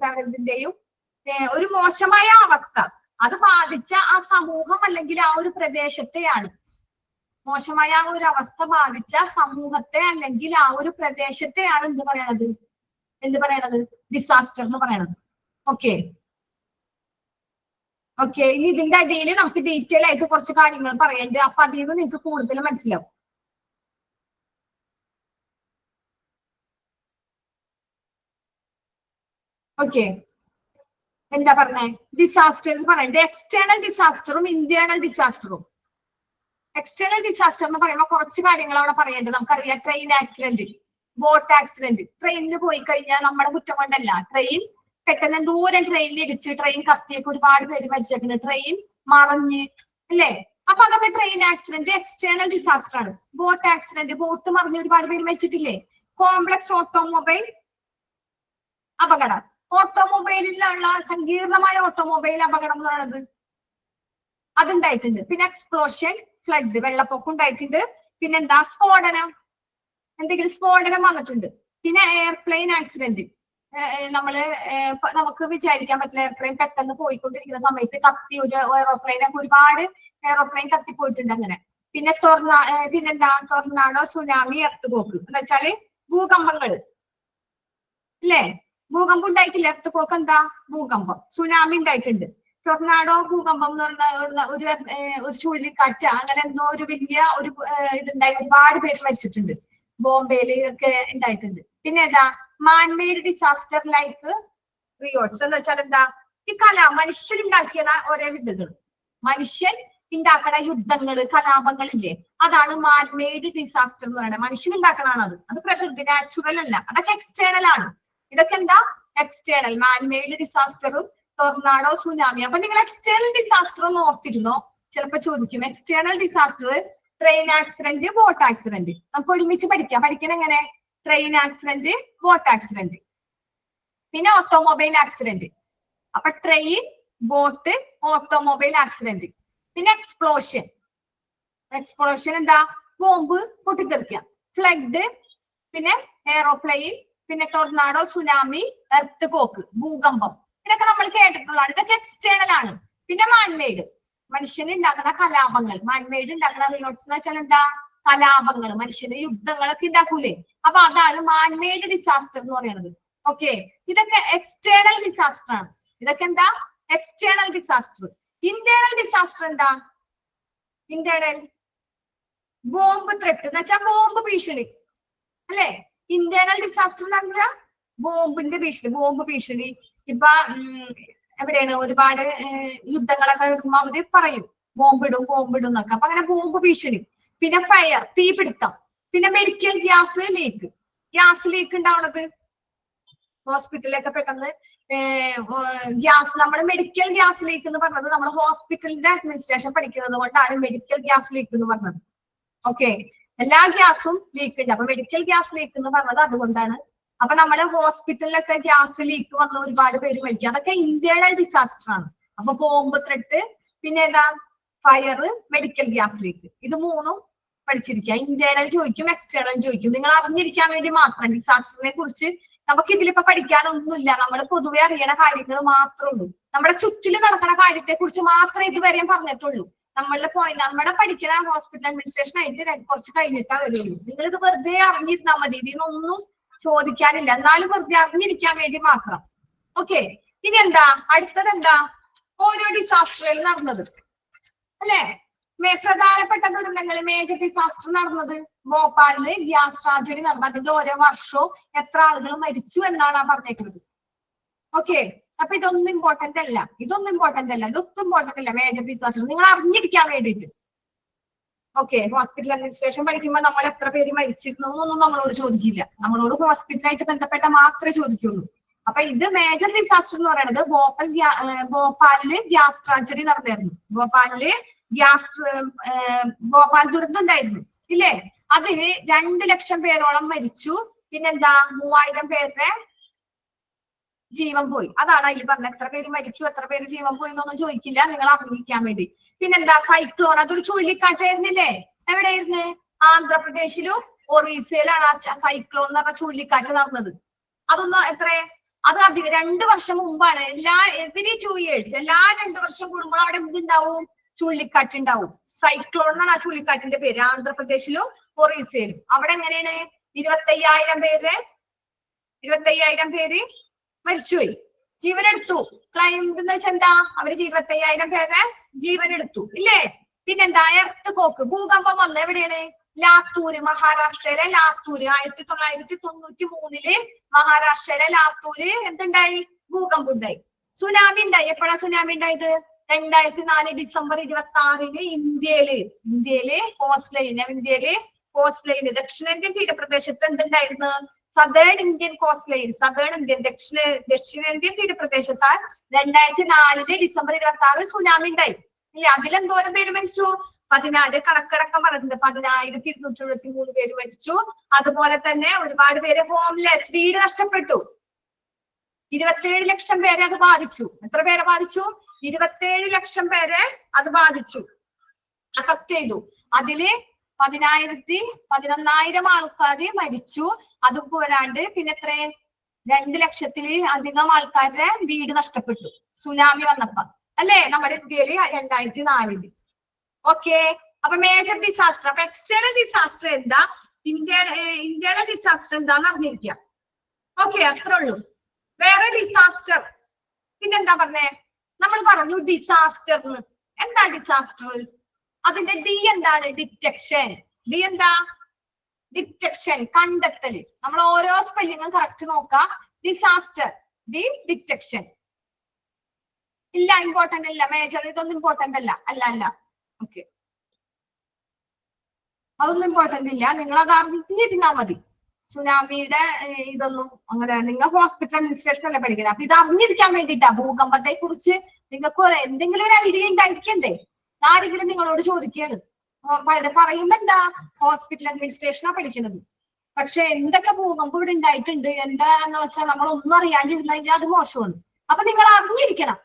സേവനത്തിന്റെയും ഒരു മോശമായ അവസ്ഥ അത് ബാധിച്ച ആ സമൂഹം അല്ലെങ്കിൽ ആ ഒരു പ്രദേശത്തെയാണ്, മോശമായ ആ ഒരു അവസ്ഥ ബാധിച്ച സമൂഹത്തെ അല്ലെങ്കിൽ ആ ഒരു പ്രദേശത്തെയാണ് എന്ത് പറയണത്? ഡിസാസ്റ്റർ എന്ന് പറയണത്. ഓക്കെ, ഇനി ഇതിന്റെ അടിയിൽ നമുക്ക് ഡീറ്റെയിൽ ആയിട്ട് കുറച്ച് കാര്യങ്ങൾ പറയണ്ട്. അപ്പൊ അതിൽ നിന്ന് നിങ്ങൾക്ക് കൂടുതൽ മനസ്സിലാവും. ഓക്കെ, എന്താ പറഞ്ഞേ? ഡിസാസ്റ്റർ എന്ന് പറയുന്നത് എക്സ്റ്റേണൽ ഡിസാസ്റ്ററും ഇന്റേണൽ ഡിസാസ്റ്ററും. എക്സ്റ്റേണൽ ഡിസാസ്റ്റർ എന്ന് പറയുമ്പോൾ കുറച്ച് കാര്യങ്ങൾ അവിടെ പറയേണ്ടത് നമുക്കറിയാം. Train accident, boat accident. ട്രെയിനിന് പോയി കഴിഞ്ഞാൽ നമ്മുടെ കുറ്റം കൊണ്ടല്ല, ട്രെയിൻ പെട്ടെന്ന് ദൂരം ട്രെയിനിൽ ഇടിച്ച് ട്രെയിൻ കത്തിയൊക്കെ ഒരുപാട് പേര് മരിച്ചേക്കുന്നത്, ട്രെയിൻ മറിഞ്ഞ് അല്ലേ? അപ്പൊ അതൊക്കെ ട്രെയിൻ ആക്സിഡന്റ് എക്സ്റ്റേണൽ ഡിസാസ്റ്റർ ആണ്. ബോട്ട് ആക്സിഡന്റ്, ബോട്ട് മറിഞ്ഞ് ഒരുപാട് പേര് മരിച്ചിട്ടില്ലേ? കോംപ്ലക്സ് ഓട്ടോമൊബൈൽ അപകടം, ഓട്ടോമൊബൈലിലുള്ള സങ്കീർണമായ ഓട്ടോമൊബൈൽ അപകടം എന്ന് പറയുന്നത് അതുണ്ടായിട്ടുണ്ട്. പിന്നെ എക്സ്പ്ലോഷൻ, ഫ്ലഡ്, വെള്ളപ്പൊക്കം ഉണ്ടായിട്ടുണ്ട്. പിന്നെന്താ? സ്ഫോടനം, എന്തെങ്കിലും സ്ഫോടനം വന്നിട്ടുണ്ട്. പിന്നെ എയർപ്ലെയിൻ ആക്സിഡന്റ്, നമുക്ക് വിചാരിക്കാൻ പറ്റില്ല, എയർപ്ലെയിൻ പെട്ടെന്ന് പോയിക്കൊണ്ടിരിക്കുന്ന സമയത്ത് കത്തി ഒരു എയറോപ്ലെയിനൊക്കെ ഒരുപാട് എയറോപ്ലെയിൻ കത്തിപ്പോയിട്ടുണ്ട് അങ്ങനെ. പിന്നെ ടൊർണാഡോ, സുനാമി, എർത്ത് എന്ന് വെച്ചാല് ഭൂകമ്പങ്ങള് ഇല്ലേ? ഭൂകമ്പം ഉണ്ടായിട്ടില്ല. എർത്ത് എന്താ? ഭൂകമ്പം. സുനാമി ഉണ്ടായിട്ടുണ്ട്. ടൊർണാഡോ, ഭൂകമ്പം എന്ന് പറഞ്ഞ ഒരു ചുഴലിക്കാറ്റ്, അങ്ങനെ എന്തോ ഒരു വലിയ ഒരു ഇതുണ്ടായി, ഒരുപാട് പേര് മരിച്ചിട്ടുണ്ട്. ബോംബെയില് ഒക്കെ ഉണ്ടായിട്ടുണ്ട്. പിന്നെ എന്താ? മാൻമെയ്ഡ് ഡിസാസ്റ്റർ ലൈക്ക് റിയോട്സ് എന്ന് വെച്ചാൽ എന്താ? ഈ മനുഷ്യരുണ്ടാക്കിയ ഓരോ വിധങ്ങൾ, മനുഷ്യൻ ഉണ്ടാക്കണ യുദ്ധങ്ങള്, കലാപങ്ങളില്ലേ, അതാണ് മാൻമെയ്ഡ് ഡിസാസ്റ്റർ എന്ന് പറയുന്നത്. മനുഷ്യൻ ഉണ്ടാക്കണതാണ് അത് പ്രകൃതി, നാച്ചുറൽ അല്ല. അതൊക്കെ എക്സ്റ്റേണൽ ആണ്. ഇതൊക്കെ എന്താ? എക്സ്റ്റേണൽ. മാൻമെയ്ഡ് ഡിസാസ്റ്ററും ടൊർണാഡോ, സുനാമി. അപ്പൊ നിങ്ങൾ എക്സ്റ്റേണൽ ഡിസാസ്റ്റർ ഒന്ന് ഓർത്തിരുന്നോ? ചിലപ്പോ ചോദിക്കും. External disaster train accident, boat accident. നമുക്ക് ഒരുമിച്ച് പഠിക്കണം എങ്ങനെ? ട്രെയിൻ ആക്സിഡന്റ്, ബോട്ട് ആക്സിഡന്റ്, പിന്നെ ഓട്ടോമൊബൈൽ ആക്സിഡന്റ്. അപ്പൊ ട്രെയിൻ, ബോട്ട്, ഓട്ടോമൊബൈൽ ആക്സിഡന്റ്. പിന്നെ എക്സ്പ്ലോഷൻ എന്താ? ബോംബ് പൊട്ടിത്തെറിക്കുക. ഫ്ലഡ്, പിന്നെ എയറോപ്ലെയിൻ, പിന്നെ ടൊർണാഡോ, സുനാമി, എർത്ത് കോക്ക്, ഭൂകമ്പം. ഇതൊക്കെ നമ്മൾ കേട്ടിട്ടുള്ളതാണ്. ഇതൊക്കെ എക്സ്റ്റേണൽ ആണ്. പിന്നെ മാൻമെയ്ഡ്, മനുഷ്യന് ഉണ്ടാക്കുന്ന കലാപങ്ങൾ. മാൻമെയ്ഡ് ഉണ്ടാക്കുന്ന റിയോട്സ് എന്ന് വെച്ചാൽ എന്താ? കലാപങ്ങൾ, മനുഷ്യന് യുദ്ധങ്ങളൊക്കെ ഉണ്ടാക്കൂലേ, അപ്പൊ അതാണ് മാൻമെയ്ഡ് ഡിസാസ്റ്റർ എന്ന് പറയുന്നത്. ഓക്കെ, ഇതൊക്കെ എക്സ്റ്റേണൽ ഡിസാസ്റ്റർ ആണ്. ഇതൊക്കെ എന്താ? External disaster. ഇന്റേണൽ ഡിസാസ്റ്റർ എന്താ? ഇന്റേണൽ ബോംബ് ത്രെട്ട് എന്ന് വെച്ചാൽ ബോംബ് ഭീഷണി അല്ലെ? ഇന്റേണൽ ഡിസാസ്റ്റർ എന്ന് പറഞ്ഞാൽ ബോംബിന്റെ ഭീഷണി, ബോംബ് ഭീഷണി. ഇപ്പൊ എവിടെയാണ് ഒരുപാട് യുദ്ധങ്ങളൊക്കെ വരുമ്പോ അവര് പറയും ബോംബിടും എന്നൊക്കെ. അപ്പൊ അങ്ങനെ ബോംബ് ഭീഷണി. പിന്നെ ഫയർ, തീപിടുത്തം. പിന്നെ മെഡിക്കൽ ഗ്യാസ് ലീക്ക് ഉണ്ടാവണത് ഹോസ്പിറ്റലിലൊക്കെ പെട്ടെന്ന് ഗ്യാസ്, നമ്മുടെ മെഡിക്കൽ ഗ്യാസ് ലീക്ക് എന്ന് പറഞ്ഞത് നമ്മൾ ഹോസ്പിറ്റലിന്റെ അഡ്മിനിസ്ട്രേഷൻ പഠിക്കുന്നത് കൊണ്ടാണ് മെഡിക്കൽ ഗ്യാസ് ലീക്ക് എന്ന് പറഞ്ഞത്. ഓക്കെ, എല്ലാ ഗ്യാസും ലീക്ക് ഉണ്ട്. അപ്പൊ മെഡിക്കൽ ഗ്യാസ് ലീക്ക് എന്ന് പറഞ്ഞത് അതുകൊണ്ടാണ്. അപ്പൊ നമ്മുടെ ഹോസ്പിറ്റലിലൊക്കെ ഗ്യാസ് ലീക്ക് വന്ന ഒരുപാട് പേര് മരിക്കും. അതൊക്കെ ഇന്റേണൽ ഡിസാസ്റ്റർ ആണ്. അപ്പൊ ബോംബ് ത്രെട്ട്, പിന്നെ ഏതാ? Fire, medical gas leak. ഇത് മൂന്നും പഠിച്ചിരിക്കുക. ഇന്റേണൽ ചോദിക്കും, എക്സ്റ്റേണൽ ചോദിക്കും. നിങ്ങൾ അറിഞ്ഞിരിക്കാൻ വേണ്ടി മാത്രം. ഡിസാസ്റ്ററിനെ കുറിച്ച് നമുക്ക് ഇതിലിപ്പോ പഠിക്കാനൊന്നുമില്ല. നമ്മൾ പൊതുവെ അറിയണ കാര്യങ്ങൾ മാത്രമേ ഉള്ളൂ. നമ്മുടെ ചുറ്റിലും നടക്കുന്ന കാര്യത്തെ കുറിച്ച് മാത്രമേ ഇതുവരെയും പറഞ്ഞിട്ടുള്ളൂ. നമ്മുടെ പഠിക്കുന്ന ഹോസ്പിറ്റൽ അഡ്മിനിസ്ട്രേഷൻ ആയിട്ട് കുറച്ച് കഴിഞ്ഞിട്ടാ വരുള്ളൂ. നിങ്ങൾ ഇത് വെറുതെ അറിഞ്ഞിരുന്നാൽ മതി. ഇതിനൊന്നും ചോദിക്കാനില്ല, എന്നാലും വെറുതെ അറിഞ്ഞിരിക്കാൻ വേണ്ടി മാത്രം. ഓക്കെ, ഇനി എന്താ അടുത്തത് എന്താ ഓരോ ഡിസാസ്റ്ററുകൾ നടന്നത് അല്ലെ പ്രധാനപ്പെട്ട ദുരന്തങ്ങൾ മേജർ ഡിസാസ്റ്റർ നടന്നത് ഭോപ്പാലില് ഗ്യാസ് ട്രാജഡി നടന്നത് അതിന്റെ ഓരോ വർഷവും എത്ര ആളുകൾ മരിച്ചു എന്നാണ് ആ പറഞ്ഞേക്കുന്നത് ഓക്കെ അപ്പൊ ഇതൊന്നും ഇമ്പോർട്ടന്റ് അല്ല ഇതൊന്നും ഇമ്പോർട്ടന്റ് അല്ല മേജർ ഡിസാസ്റ്റർ നിങ്ങൾ അറിഞ്ഞിരിക്കാൻ വേണ്ടിയിട്ട് ഓക്കെ ഹോസ്പിറ്റൽ അഡ്മിനിസ്ട്രേഷൻ പഠിക്കുമ്പോൾ നമ്മൾ എത്ര പേര് മരിച്ചിരുന്നു എന്നൊന്നും നമ്മളോട് ചോദിക്കില്ല നമ്മളോട് ഹോസ്പിറ്റലായിട്ട് ബന്ധപ്പെട്ട മാത്രമേ ചോദിക്കുള്ളൂ അപ്പൊ ഇത് മേജർ ഡിസാസ്റ്റർ എന്ന് പറയുന്നത് ഭോപ്പാലില് ഗ്യാസ് ട്രാജഡി നടന്നായിരുന്നു ഭോപ്പാൽ ദുരന്തം ഉണ്ടായിരുന്നു ഇല്ലേ അതില് 2 ലക്ഷം പേരോളം മരിച്ചു പിന്നെന്താ 3000 പേരുടെ ജീവൻ പോയി അതാണ് അതിൽ പറഞ്ഞത് എത്ര പേര് മരിച്ചു എത്ര പേര് ജീവൻ പോയി എന്നൊന്നും ചോദിക്കില്ല നിങ്ങൾ അറിഞ്ഞിരിക്കാൻ വേണ്ടി പിന്നെന്താ സൈക്ലോൺ അതൊരു ചുഴലിക്കാറ്റായിരുന്നില്ലേ എവിടെയായിരുന്നു ആന്ധ്രാപ്രദേശിലും ഒറീസയിലാണ് ആ സൈക്ലോൺ എന്ന് പറഞ്ഞ ചുഴലിക്കാറ്റ് നടന്നത് അതൊന്നും അത് അധികം 2 വർഷം മുമ്പാണ് എവരി 2 years എല്ലാ 2 വർഷം കൂടുമ്പോൾ അവിടെ എന്തുണ്ടാവും ചുഴലിക്കാറ്റ് ഉണ്ടാവും സൈക്ലോൺ എന്നാണ് ആ ചുഴലിക്കാറ്റിന്റെ പേര് ആന്ധ്രാപ്രദേശിലും ഒറീസയിലും അവിടെ എങ്ങനെയാണ് 25000 പേര് മരിച്ചുപോയി ജീവനെടുത്തു ക്ലൈംബ് എന്ന് വെച്ചാൽ എന്താ അവര് 25000 പേരെ ജീവനെടുത്തു ഇല്ലേ പിന്നെന്താ എർത്ത് ഭൂകമ്പം വന്ന എവിടെയാണ് ലാത്തൂര് മഹാരാഷ്ട്രയിലെ ലാത്തൂര് 1993 മഹാരാഷ്ട്രയിലെ ലാത്തൂര് എന്തുണ്ടായി ഭൂകമ്പം ഉണ്ടായി സുനാമി ഉണ്ടായി എപ്പോഴാ സുനാമി ഉണ്ടായത് 2004 ഡിസംബർ 26 ഇന്ത്യയില് കോസ്റ്റ് ലൈന് ദക്ഷിണേന്ത്യൻ തീരപ്രദേശത്ത് എന്തുണ്ടായിരുന്നു സദേൺ ഇന്ത്യൻ ദക്ഷിണേന്ത്യൻ തീരപ്രദേശത്താൽ 2004 ഡിസംബർ 26 സുനാമി ഉണ്ടായി ഇല്ല അതിലെന്തോരം പേര് മരിച്ചു 14 കണക്കടക്കം പറഞ്ഞിട്ടുണ്ട് 10273 പേര് മരിച്ചു അതുപോലെ തന്നെ ഒരുപാട് പേര് ഹോംലെസ് വീട് നഷ്ടപ്പെട്ടു 27 ലക്ഷം പേരെ അത് ബാധിച്ചു എത്ര പേരെ ബാധിച്ചു 27 ലക്ഷം പേരെ അത് ബാധിച്ചു അഫക്ട് ചെയ്തു അതില് 11,000 ആൾക്കാര് മരിച്ചു അത് പോരാണ്ട് പിന്നെ എത്ര 2 ലക്ഷത്തില് അധികം ആൾക്കാരുടെ വീട് നഷ്ടപ്പെട്ടു സുനാമി വന്നപ്പോ അല്ലെ നമ്മുടെ ഇന്ത്യയില് 2004 ഓക്കെ അപ്പൊ മേജർ ഡിസാസ്റ്റർ അപ്പൊ എക്സ്റ്റേണൽ ഡിസാസ്റ്റർ എന്താ ഇന്ത്യയുടെ ഡിസാസ്റ്റർ എന്താന്ന് അറിഞ്ഞിരിക്കാം ഓക്കെ അത്രേ ഉള്ളൂ വേറെ ഡിസാസ്റ്റർ പിന്നെന്താ പറഞ്ഞേ നമ്മൾ പറഞ്ഞു ഡിസാസ്റ്റർ എന്താ ഡിസാസ്റ്റർ അതിന്റെ ഡി എന്താണ് ഡിറ്റക്ഷൻ ഡി എന്താ ഡിറ്റക്ഷൻ കണ്ടെത്തൽ നമ്മൾ ഓരോ സ്പെല്ലിങ്ങും കറക്റ്റ് നോക്കാം ഡിസാസ്റ്റർ ഡി ഡിറ്റക്ഷൻ ഇല്ല ഇമ്പോർട്ടന്റ് അല്ല മേജർ ഇതൊന്നും ഇമ്പോർട്ടന്റ് അല്ല ഓക്കെ അതൊന്നും ഇമ്പോർട്ടന്റ് ഇല്ല നിങ്ങൾ അത് അറിഞ്ഞിരുന്നാ മതി സുനാമിയുടെ ഇതൊന്നും അങ്ങനെ നിങ്ങൾ ഹോസ്പിറ്റൽ അഡ്മിനിസ്ട്രേഷൻ അല്ലേ പഠിക്കുന്നത് അപ്പൊ ഇത് അറിഞ്ഞിരിക്കാൻ വേണ്ടിയിട്ടാ ഭൂകമ്പത്തെ കുറിച്ച് നിങ്ങൾക്ക് എന്തെങ്കിലും ഒരു ഐഡിയ ഉണ്ടായിരിക്കണ്ടേ ആരെങ്കിലും നിങ്ങളോട് ചോദിക്കുകയാണ് പറയുമ്പോ എന്താ ഹോസ്പിറ്റൽ അഡ്മിനിസ്ട്രേഷനാ പഠിക്കുന്നത് പക്ഷെ എന്തൊക്കെ ഭൂകമ്പം ഇവിടെ ഉണ്ടായിട്ടുണ്ട് എന്താന്ന് വെച്ചാൽ നമ്മൾ ഒന്നും അറിയാണ്ടിരുന്നു കഴിഞ്ഞാൽ അത് മോശമാണ് അപ്പൊ നിങ്ങൾ അറിഞ്ഞിരിക്കണം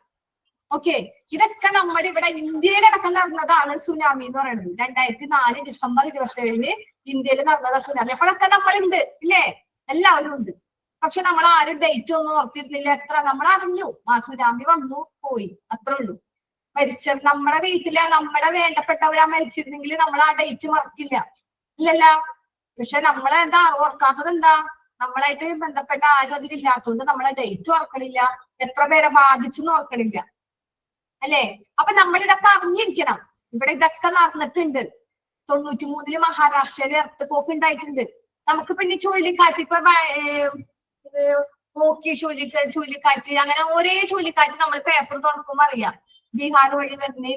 ഓക്കെ ഇതൊക്കെ നമ്മുടെ ഇവിടെ ഇന്ത്യയിലടക്കം നടന്നതാണ് സുനാമി എന്ന് പറയുന്നത് 2004 ഡിസംബർ 27 ഇന്ത്യയിൽ നടന്നതാണ് സുനാമി അപ്പോഴൊക്കെ നമ്മളുണ്ട് ഇല്ലേ എല്ലാവരും ഉണ്ട് പക്ഷെ നമ്മൾ ആരും ഡേറ്റ് ഒന്നും ഓർത്തിരുന്നില്ല എത്ര നമ്മൾ അറിഞ്ഞു ആ സുനാമി വന്നു പോയി അത്രേ ഉള്ളൂ നമ്മുടെ വീട്ടിലെ നമ്മുടെ വേണ്ടപ്പെട്ടവരാ മരിച്ചിരുന്നെങ്കിൽ നമ്മൾ ആ ഡേറ്റ് മറക്കില്ല ഇല്ലല്ല പക്ഷെ നമ്മളെ എന്താ ഓർക്കാത്തത് എന്താ നമ്മളായിട്ട് ബന്ധപ്പെട്ട ആരും അതിലില്ലാത്തതുകൊണ്ട് നമ്മളെ ഡേറ്റ് ഓർക്കണില്ല എത്ര പേരെ ബാധിച്ചെന്ന് ഓർക്കണില്ല അല്ലെ അപ്പൊ നമ്മൾ ഇതൊക്കെ അറിഞ്ഞിരിക്കണം ഇവിടെ ഇതൊക്കെ നടന്നിട്ടുണ്ട് 93 മഹാരാഷ്ട്രയില് എർത്ത് ഉണ്ടായിട്ടുണ്ട് നമുക്ക് പിന്നെ ചുഴലിക്കാറ്റ് ഇപ്പൊ ഓക്കി ചുഴലിക്കാറ്റ് അങ്ങനെ ഒരേ ചുഴലിക്കാറ്റ് നമ്മൾ പേപ്പർ തുറക്കുമ്പോൾ അറിയാം ബീഹാർ വഴി വരുന്ന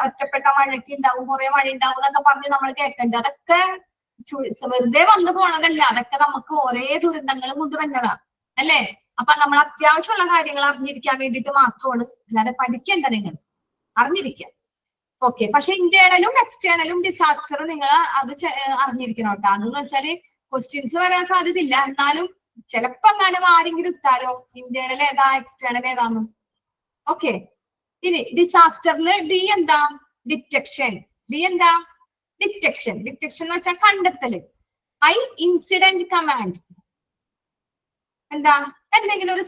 ഒറ്റപ്പെട്ട മഴയ്ക്ക് ഉണ്ടാവും കുറെ മഴ ഉണ്ടാവും എന്നൊക്കെ പറഞ്ഞ് നമ്മൾ കേൾക്കണ്ട അതൊക്കെ വെറുതെ വന്നു പോണതല്ല അതൊക്കെ നമുക്ക് ഒരേ ദുരന്തങ്ങളും കൊണ്ടുവന്നതാ അല്ലെ അപ്പൊ നമ്മൾ അത്യാവശ്യമുള്ള കാര്യങ്ങൾ അറിഞ്ഞിരിക്കാൻ വേണ്ടിയിട്ട് മാത്രമാണ് അല്ലാതെ പഠിക്കേണ്ട നിങ്ങൾ അറിഞ്ഞിരിക്കാം ഓക്കെ പക്ഷെ ഇന്റേണലും എക്സ്റ്റേണലും ഡിസാസ്റ്റർ നിങ്ങൾ അത് അറിഞ്ഞിരിക്കണം കേട്ടോ അതെന്ന് വെച്ചാല് ക്വസ്റ്റ്യൻസ് വരാൻ സാധ്യതയില്ല എന്നാലും ചിലപ്പോ എങ്ങാനും ആരെങ്കിലും ഇട്ടാലോ ഇന്റേണൽ ഏതാ എക്സ്റ്റേണൽ ഏതാന്ന് ഓക്കെ ഇനി ഡിസാസ്റ്ററില് ഡി എന്താ ഡിറ്റക്ഷൻ എന്താ ഡിറ്റക്ഷൻ എന്ന് വെച്ചാൽ കണ്ടെത്തല് ഇൻസിഡന്റ് കമാൻഡ് എന്താ എന്തെങ്കിലും ഒരു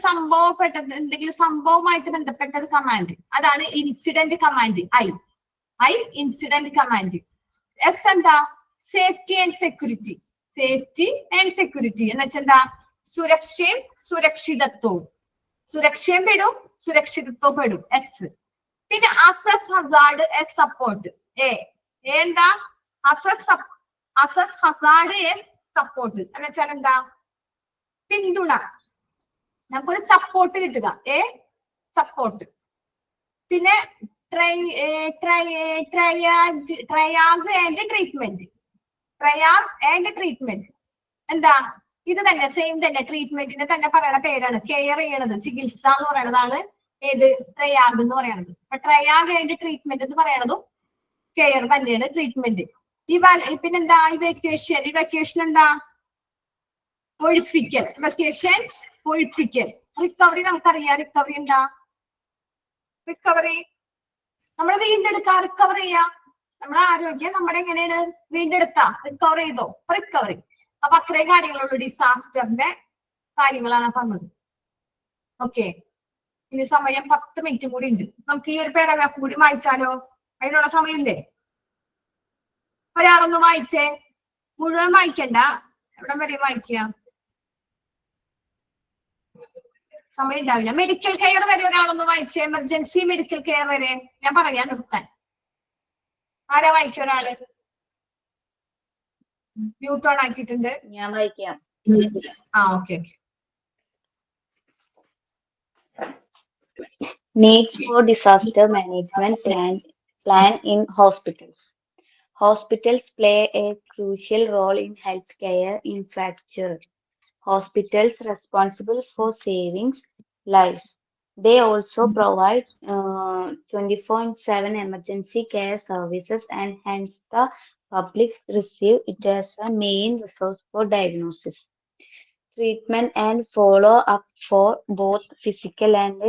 എന്തെങ്കിലും സംഭവമായിട്ട് ബന്ധപ്പെട്ട ഒരു കമാൻഡ് അതാണ് incident command incident command S എന്താ സേഫ്റ്റി ആൻഡ് സെക്യൂരിറ്റി എന്ന് വെച്ചാൽ എന്താ സുരക്ഷയും സുരക്ഷിതത്വവും സുരക്ഷയും പെടും സുരക്ഷിതത്വം പെടും, എസ്. പിന്നെ assess hazard, S support, A. എന്താ? അസസ് ഹസാർഡ്, എ സപ്പോർട്ട് എന്ന് വെച്ചാൽ എന്താ? പിന്തുണ, നമുക്കൊരു സപ്പോർട്ട് കിട്ടുക, എ സപ്പോർട്ട്. പിന്നെ ട്രയാഗ് ആൻഡ് ട്രീറ്റ്മെന്റ്, ട്രയാഗ് ആൻഡ് ട്രീറ്റ്മെന്റ് എന്താ? ഇത് തന്നെ സെയിം തന്നെ, ട്രീറ്റ്മെന്റിന്റെ തന്നെ പറയണ പേരാണ്. കെയർ ചെയ്യണത്, ചികിത്സ എന്ന് പറയണതാണ് ഏത്? ട്രയാഗ് എന്ന് പറയണത്. അപ്പൊ ട്രയാഗ് ആൻഡ് ട്രീറ്റ്മെന്റ് എന്ന് പറയണതും കെയർ തന്നെയാണ്, ട്രീറ്റ്മെന്റ്. പിന്നെന്താ? ഇവാക്യുവേഷൻ, ഇവാക്യുവേഷൻ എന്താ? ഒഴിപ്പിക്കൽ, ഇവാക്യുവേഷൻ ഒഴിപ്പിക്കൽ. റിക്കവറി നമുക്കറിയാം, റിക്കവറി എന്താ? റിക്കവറി നമ്മൾ വീണ്ടെടുക്കുക, റിക്കവർ ചെയ്യാ. നമ്മുടെ ആരോഗ്യം നമ്മുടെ എങ്ങനെയാണ് വീണ്ടെടുത്താ? റിക്കവർ ചെയ്തോ? റിക്കവറി. അപ്പൊ അത്രയും കാര്യങ്ങളുള്ളൂ ഡിസാസ്റ്ററിന്റെ കാര്യങ്ങളാണ് പറഞ്ഞത്. ഓക്കെ, ഇനി സമയം 10 മിനിറ്റ് കൂടി ഉണ്ട്. നമുക്ക് ഈ ഒരു പാരഗ്രാഫ് കൂടി വായിച്ചാലോ? അതിനുള്ള സമയമില്ലേ? ഒരാളൊന്ന് വായിച്ചേ, മുഴുവൻ വായിക്കണ്ട, എവിടെ വരെ വായിക്കുക? സമയം ഉണ്ടാവില്ല. മെഡിക്കൽ കെയർ വരെ ഒരാളൊന്ന് വായിച്ചേ, എമർജൻസി മെഡിക്കൽ കെയർ വരെ. ഞാൻ പറയാൻ നിർത്താൻ. ആരാ വായിക്കുക? ഒരാള് മ്യൂട്ട് ഓൺ ആക്കിയിട്ടുണ്ട്. ഞാൻ വായിക്കാം. Okay. Needs for disaster management plan in hospitals. Hospitals play a crucial role in healthcare infrastructure. Hospitals responsible for saving lives. They also provide 24/7 emergency care services and hence the public receive it as a main resource for diagnosis, treatment and follow-up for both physical and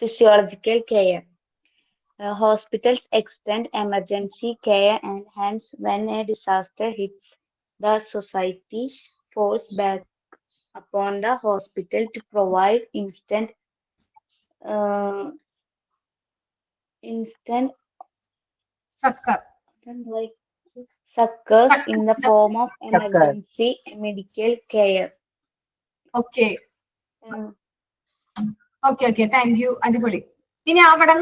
physiological care. Hospitals extend emergency care and hence when a disaster hits, the society falls back upon the hospital to provide instant succors in the form of emergency medical care. Okay, thank you. അടിപൊളി. ഇനി അവിടം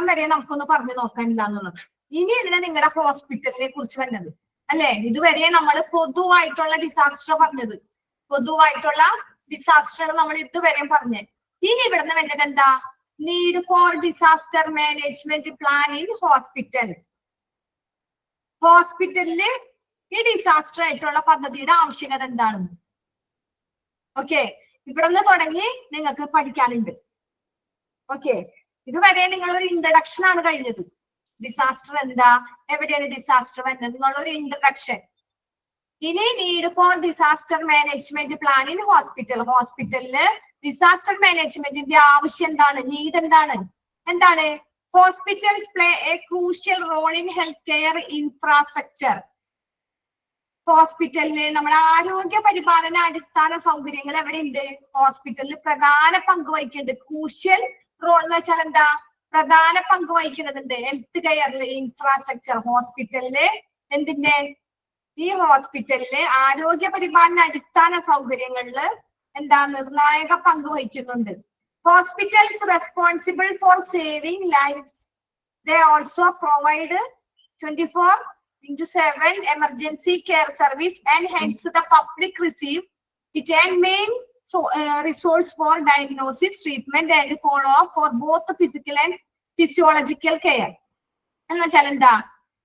വരെ നമുക്കൊന്ന് പറഞ്ഞു നോക്കാം എന്താന്നുള്ളത്. ഇനിയാണ് നിങ്ങളുടെ ഹോസ്പിറ്റലിനെ കുറിച്ച് വരുന്നത് അല്ലെ? ഇതുവരെ നമ്മൾ പൊതുവായിട്ടുള്ള ഡിസാസ്റ്റർ പറഞ്ഞത്, പൊതുവായിട്ടുള്ള ഡിസാസ്റ്റർ നമ്മൾ ഇതുവരെ പറഞ്ഞത്. ഇനി ഇവിടുന്ന് വരുന്നത് എന്താ? Need for disaster management plan in hospitals. ഹോസ്പിറ്റലില് ഈ ഡിസാസ്റ്റർ ആയിട്ടുള്ള പദ്ധതിയുടെ ആവശ്യകത എന്താണെന്ന്. ഓക്കെ, ഇവിടുന്ന് തുടങ്ങി നിങ്ങൾക്ക് പഠിക്കാനുണ്ട്. ഓക്കെ, ഇതുവരെ നിങ്ങളൊരു ഇൻട്രഡക്ഷൻ ആണ് കഴിഞ്ഞത്. ഡിസാസ്റ്റർ എന്താ, എവിടെയാണ് ഡിസാസ്റ്റർ വരുന്നത് എന്നുള്ള ഒരു ഇൻട്രഡക്ഷൻ. ഇനി need for disaster management plan in hospital. ഹോസ്പിറ്റലില് ഡിസാസ്റ്റർ മാനേജ്മെന്റിന്റെ ആവശ്യം എന്താണ്? നീഡ് എന്താണ്? Hospitals play a crucial role in health care infrastructure. ഹോസ്പിറ്റലില് നമ്മുടെ ആരോഗ്യ പരിപാലന അടിസ്ഥാന സൗകര്യങ്ങൾ എവിടെയുണ്ട്? ഹോസ്പിറ്റലിൽ പ്രധാന പങ്ക് വഹിക്കുന്നുണ്ട്. ക്രൂഷ്യൽ റോൾ എന്ന് വെച്ചാൽ എന്താ? പ്രധാന പങ്ക് വഹിക്കുന്നുണ്ട് ഹെൽത്ത് കെയറിലെ ഇൻഫ്രാസ്ട്രക്ചർ. ഹോസ്പിറ്റലില് എന്തിന്റെ? ഈ ഹോസ്പിറ്റലില് ആരോഗ്യ പരിപാലന അടിസ്ഥാന സൗകര്യങ്ങളില് എന്താ? നിർണായക പങ്ക് വഹിക്കുന്നുണ്ട്. Hospitals responsible for saving lives. They also provide 24/7 emergency care service and hence the public receive it and main resource for diagnosis, treatment and follow-up for both physical and physiological care. എന്ന് വെച്ചാൽ എന്താ?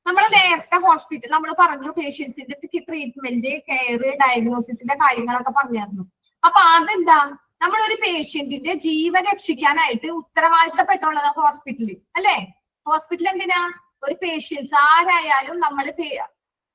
നമ്മൾ നേരത്തെ hospital നമ്മൾ പറഞ്ഞു പേഷ്യൻസിന്റെ treatment, care, ഡയഗ്നോസിസിന്റെ കാര്യങ്ങളൊക്കെ പറഞ്ഞായിരുന്നു. അപ്പൊ അതെന്താ? നമ്മളൊരു പേഷ്യന്റിന്റെ ജീവൻ രക്ഷിക്കാനായിട്ട് ഉത്തരവാദിത്തപ്പെട്ടുള്ളത് ഹോസ്പിറ്റലിൽ അല്ലെ? ഹോസ്പിറ്റൽ എന്തിനാ? ഒരു പേഷ്യൻസ് ആരായാലും നമ്മൾ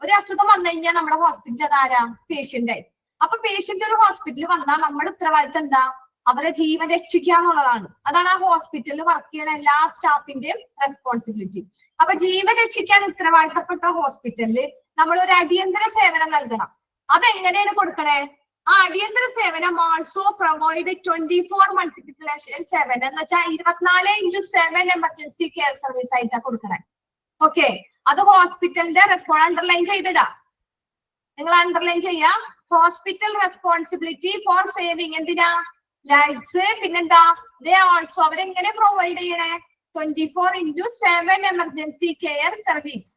ഒരു അസുഖം വന്നു കഴിഞ്ഞാൽ നമ്മുടെ ഹോസ്പിറ്റൽ അതാരാ? പേഷ്യന്റ് ആയി. അപ്പൊ പേഷ്യന്റ് ഒരു ഹോസ്പിറ്റലിൽ വന്നാൽ നമ്മുടെ ഉത്തരവാദിത്തം എന്താ? അവരെ ജീവൻ രക്ഷിക്കുക എന്നുള്ളതാണ്. അതാണ് ആ ഹോസ്പിറ്റലിൽ വർക്ക് ചെയ്യുന്ന എല്ലാ സ്റ്റാഫിന്റെയും റെസ്പോൺസിബിലിറ്റി. അപ്പൊ ജീവൻ രക്ഷിക്കാൻ ഉത്തരവാദിത്തപ്പെട്ട ഹോസ്പിറ്റലിൽ നമ്മൾ ഒരു അടിയന്തര സേവനം നൽകണം. അതെങ്ങനെയാണ് കൊടുക്കണേ? ആ അടിയന്തര സേവനം ആൾസോ പ്രൊവൈഡ് 24/7 എന്ന് വെച്ചാൽ 24/7 എമർജൻസി കെയർ സർവീസ് ആയിട്ടാണ് കൊടുക്കണേ. ഓക്കെ, അത് ഹോസ്പിറ്റലിന്റെ അണ്ടർലൈൻ ചെയ്തിടാ. നിങ്ങൾ അണ്ടർലൈൻ ചെയ്യാം. ഹോസ്പിറ്റൽ റെസ്പോൺസിബിലിറ്റി ഫോർ സേവിങ് എന്തിനാ? ലൈറ്റ്സ്, പിന്നെന്താ ദേ ഓൾസോ അവരെങ്ങനെ പ്രൊവൈഡ് ചെയ്യണേ 24/7 എമർജൻസി കെയർ സർവീസ്.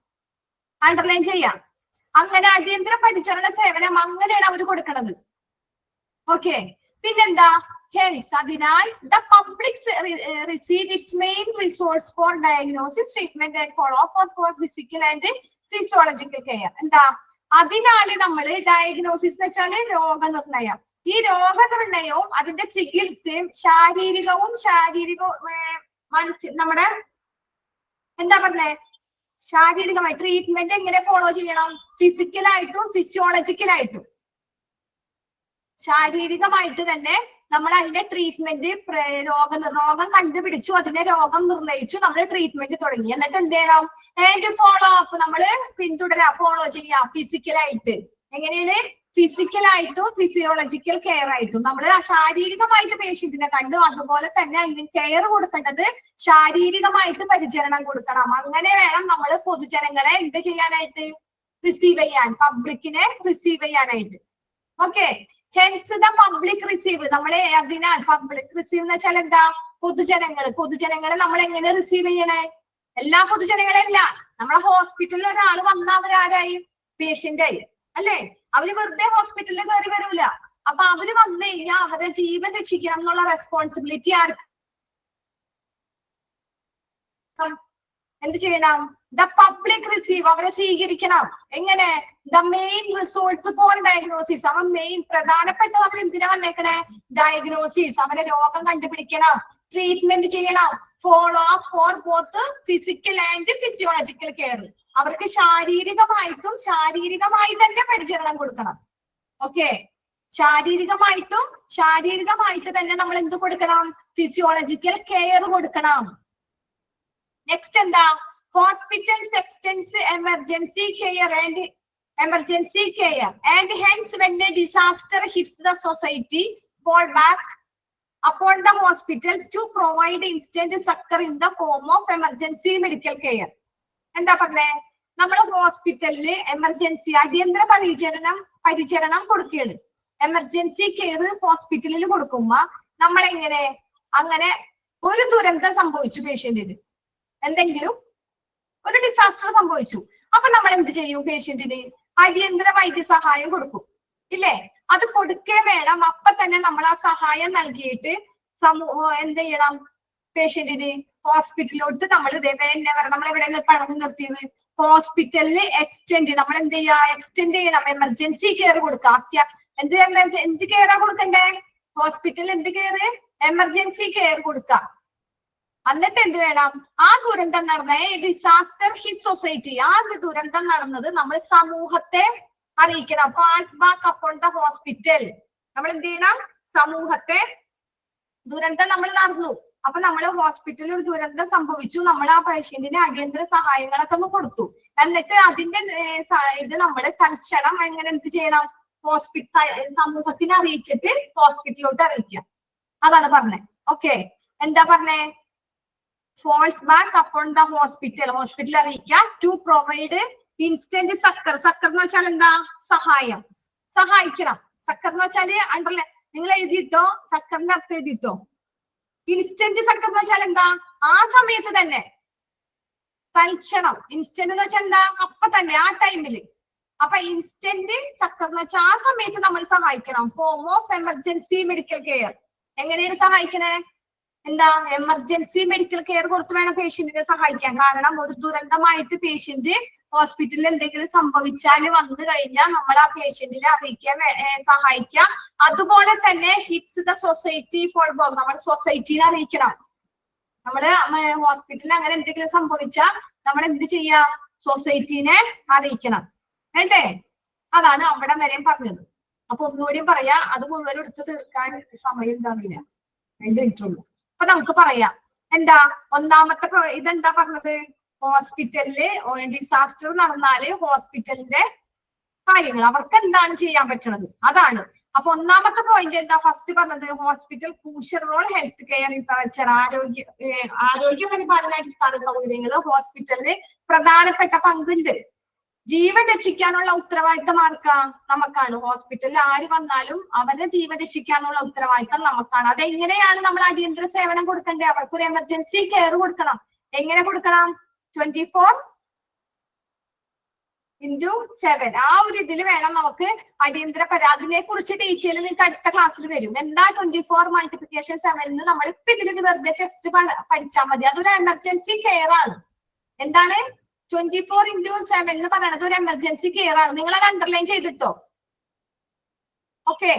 അണ്ടർലൈൻ ചെയ്യാം. അങ്ങനെ അടിയന്തര പരിചരണ സേവനം അങ്ങനെയാണ് അവർ കൊടുക്കുന്നത്. ഓക്കെ, പിന്നെന്താ ഹെൻസ് അതിനാൽ the public receive it's main resource four diagnosis treatment and follow up four physical and physiological care. എന്താ അതിനാല് നമ്മള് ഡയഗ്നോസിസ് എന്ന് വെച്ചാല് രോഗനിർണയം. ഈ രോഗനിർണയവും അതിന്റെ ചികിത്സയും ശാരീരികവും നമ്മുടെ എന്താ പറഞ്ഞേ ശാരീരികമായി ട്രീറ്റ്മെന്റ് എങ്ങനെ ഫോളോ ചെയ്യണം, ഫിസിക്കലായിട്ടും ഫിസിയോളജിക്കലായിട്ടും. ശാരീരികമായിട്ട് തന്നെ നമ്മൾ അതിന്റെ ട്രീറ്റ്മെന്റ് രോഗം കണ്ടുപിടിച്ചു, അതിന്റെ രോഗം നിർണയിച്ചു, നമ്മൾ ട്രീറ്റ്മെന്റ് തുടങ്ങി. എന്നിട്ട് എന്ത് ചെയ്യണം, ആൻഡ് ഫോളോ അപ്പ് നമ്മള് ഫോളോ ചെയ്യാം ഫിസിക്കലായിട്ട്. എങ്ങനെയാണ് ഫിസിക്കലായിട്ടും ഫിസിയോളജിക്കൽ കെയർ ആയിട്ടും നമ്മൾ ശാരീരികമായിട്ട് പേഷ്യന്റിനെ കണ്ടു, അതുപോലെ തന്നെ അതിന് കെയർ കൊടുക്കേണ്ടത് ശാരീരികമായിട്ട് പരിചരണം കൊടുക്കണം. അങ്ങനെ വേണം നമ്മൾ പൊതുജനങ്ങളെ എന്ത് ചെയ്യാനായിട്ട് റിസീവ് ചെയ്യാൻ, പബ്ലിക്കിനെ റിസീവ് ചെയ്യാനായിട്ട്. Okay, hence the public receive നമ്മളെ അതിനാൽ പബ്ലിക് റിസീവ് എന്ന് വെച്ചാൽ എന്താ പൊതുജനങ്ങളെ നമ്മൾ എങ്ങനെ റിസീവ് ചെയ്യണേ, എല്ലാ പൊതുജനങ്ങളെയല്ല. നമ്മളെ ഹോസ്പിറ്റലിൽ ഒരാൾ വന്നാൽ അവരാരായി പേഷ്യന്റ് ആയി അല്ലേ, അവര് വെറുതെ ഹോസ്പിറ്റലിൽ കയറി വരൂല. അപ്പൊ അവര് വന്നു കഴിഞ്ഞാൽ അവരുടെ ജീവൻ രക്ഷിക്കണം എന്നുള്ള റെസ്പോൺസിബിലിറ്റി ആർക്ക് എന്ത് ചെയ്യണം, ദ പബ്ലിക് റിസീവ് അവരെ സ്വീകരിക്കണം. എങ്ങനെ the main resource four diagnosis അവൻ മെയിൻ പ്രധാനപ്പെട്ട അവർ എന്തിനാ വന്നേക്കണേ ഡയഗ്നോസിസ് അവരെ രോഗം കണ്ടുപിടിക്കണം, ട്രീറ്റ്മെന്റ് ചെയ്യണം, follow up for both physical and physiological care. അവർക്ക് ശാരീരികമായി തന്നെ പരിചരണം കൊടുക്കണം. ഓക്കെ, ശാരീരികമായിട്ട് തന്നെ നമ്മൾ എന്ത് കൊടുക്കണം, ഫിസിയോളജിക്കൽ കെയർ കൊടുക്കണം. നെക്സ്റ്റ് എന്താ hospitals extends emergency care and hence when a disaster hits the society fall back upon the hospital to provide instant succor in the form of emergency medical care. എന്താ പറഞ്ഞേ, നമ്മൾ ഹോസ്പിറ്റലില് emergency അടിയന്തര പരിചരണം കൊടുക്കുകയാണ്. Emergency care ഹോസ്പിറ്റലിൽ കൊടുക്കുമ്പോ നമ്മൾ അങ്ങനെ ഒരു ദുരന്തം സംഭവിച്ചു, പേഷ്യന്റിന് എന്തെങ്കിലും ഒരു ഡിസാസ്റ്റർ സംഭവിച്ചു, അപ്പൊ നമ്മൾ എന്ത് ചെയ്യും, പേഷ്യന്റിന് അടിയന്തര വൈദ്യസഹായം കൊടുക്കും ഇല്ലേ. അത് കൊടുക്കേ വേണം. അപ്പൊ തന്നെ നമ്മൾ ആ സഹായം നൽകിയിട്ട് എന്ത് ചെയ്യണം, പേഷ്യന്റിന് ഹോസ്പിറ്റലിലോട്ട് നമ്മൾ നമ്മൾ എവിടെ പറഞ്ഞു നിർത്തിയത് ഹോസ്പിറ്റലില് നമ്മൾ എന്ത് എക്സ്റ്റെൻഡ് ചെയ്യണം, എമർജൻസി കെയർ കൊടുക്കുക. എന്ത് കെയറാ കൊടുക്കണ്ടേ, ഹോസ്പിറ്റലിൽ എന്ത് കെയർ, എമർജൻസി കെയർ കൊടുക്കുക. എന്നിട്ട് എന്ത് വേണം, ആ ദുരന്തം നടന്ന ഡിസാസ്റ്റർ ഹിറ്റ് സൊസൈറ്റി ആ ദുരന്തം നടന്നത് നമ്മൾ സമൂഹത്തെ അറിയിക്കണം. Falls back upon the hospital നമ്മൾ എന്ത് ചെയ്യണം, സമൂഹത്തെ ദുരന്തം നമ്മൾ നടന്നു, അപ്പൊ നമ്മൾ ഹോസ്പിറ്റലിൽ ഒരു ദുരന്തം സംഭവിച്ചു, നമ്മൾ ആ പേഷ്യന്റിന് അടിയന്തര സഹായങ്ങളൊക്കെ ഒന്ന് കൊടുത്തു. എന്നിട്ട് അതിന്റെ ഇത് നമ്മൾ തൽക്ഷണം എങ്ങനെ എന്ത് ചെയ്യണം, സമൂഹത്തിനെ അറിയിച്ചിട്ട് ഹോസ്പിറ്റലിലോട്ട് അറിയിക്കാം. അതാണ് പറഞ്ഞത്. ഓക്കെ, എന്താ പറഞ്ഞേ, falls back upon the hospital അറിയിക്കുക. ടു പ്രൊവൈഡ് ഇൻസ്റ്റന്റ് സക്കർ എന്ന് വെച്ചാൽ എന്താ, സഹായിക്കണം. സക്കർ എന്ന് വെച്ചാല് അണ്ടർലൈൻ നിങ്ങൾ എഴുതിയിട്ടോ, സക്കറിന്റെ അർത്ഥം എഴുതിയിട്ടോ. ഇൻസ്റ്റന്റ് സക്കർ എന്ന് വെച്ചാൽ എന്താ, ആ സമയത്ത് തന്നെ തൽക്ഷണം. ഇൻസ്റ്റന്റ് എന്ന് വെച്ചാൽ എന്താ, അപ്പൊ തന്നെ ആ ടൈമില്. അപ്പൊ ഇൻസ്റ്റന്റ് സക്കർ എന്ന് വെച്ചാൽ ആ സമയത്ത് നമ്മൾ സഹായിക്കണം. Form of emergency medical care എങ്ങനെയാണ് സഹായിക്കണേ, എന്താ എമർജൻസി മെഡിക്കൽ കെയർ കൊടുത്ത് വേണം പേഷ്യന്റിനെ സഹായിക്കാൻ. കാരണം ഒരു ദുരന്തമായിട്ട് പേഷ്യന്റ് ഹോസ്പിറ്റലിൽ എന്തെങ്കിലും സംഭവിച്ചാൽ വന്നു കഴിഞ്ഞാൽ നമ്മൾ ആ പേഷ്യന്റിനെ അറിയിക്കാൻ സഹായിക്കാം. അതുപോലെ തന്നെ hits the society fall back നമ്മൾ സൊസൈറ്റിനെ അറിയിക്കണം. നമ്മള് ഹോസ്പിറ്റലിൽ അങ്ങനെ എന്തെങ്കിലും സംഭവിച്ചാൽ നമ്മൾ എന്ത് ചെയ്യാം, സൊസൈറ്റിനെ അറിയിക്കണം വേണ്ടേ. അതാണ് അവിടെ വരെയും പറഞ്ഞത്. അപ്പൊ ഒന്നുകൂടിയും പറയാ, അത് മുഴുവൻ എടുത്ത് തീർക്കാൻ സമയം ഉണ്ടാവില്ല, 2 മിനിറ്റ് ഉള്ളൂ. അപ്പൊ നമുക്ക് പറയാം എന്താ ഒന്നാമത്തെ ഇതെന്താ പറഞ്ഞത്, ഹോസ്പിറ്റലില് ഡിസാസ്റ്റർ നടന്നാല് ഹോസ്പിറ്റലിന്റെ കാര്യങ്ങൾ അവർക്ക് എന്താണ് ചെയ്യാൻ പറ്റുന്നത് അതാണ്. അപ്പൊ ഒന്നാമത്തെ പോയിന്റ് എന്താ, ഫസ്റ്റ് പറഞ്ഞത് hospital crucial role health care infrastructure ആരോഗ്യ പരിപാലന അടിസ്ഥാന സൗകര്യങ്ങൾ ഹോസ്പിറ്റലിന് പ്രധാനപ്പെട്ട പങ്കുണ്ട്. ജീവൻ രക്ഷിക്കാനുള്ള ഉത്തരവാദിത്തം ആർക്കാ? നമുക്കാണ്. ഹോസ്പിറ്റലിൽ ആര് വന്നാലും അവരുടെ ജീവൻ രക്ഷിക്കാനുള്ള ഉത്തരവാദിത്തം നമുക്കാണ്. അതെങ്ങനെയാണ് നമ്മൾ അടിയന്തര സേവനം കൊടുക്കേണ്ടത്? അവർക്കൊരു എമർജൻസി കെയർ കൊടുക്കണം. എങ്ങനെ കൊടുക്കണം? 24x7 ആ ഒരു ഇതിൽ വേണം നമുക്ക് അടിയന്തര അതിനെ കുറിച്ച് ഡീറ്റെയിൽ നിങ്ങൾക്ക് അടുത്ത ക്ലാസ്സിൽ വരും. എന്താ 24x7 എന്ന് നമ്മൾ ഇപ്പൊ ഇതിൽ വെറുതെ ജസ്റ്റ് പഠിച്ചാൽ മതി. അതൊരു എമർജൻസി കെയർ ആണ്. എന്താണ് 24x7 എന്ന് പറയുന്നത്? ഒരു എമർജൻസി കെയർ ആണ്. നിങ്ങൾ അത് അണ്ടർലൈൻ ചെയ്തിട്ടോ? ഓക്കെ,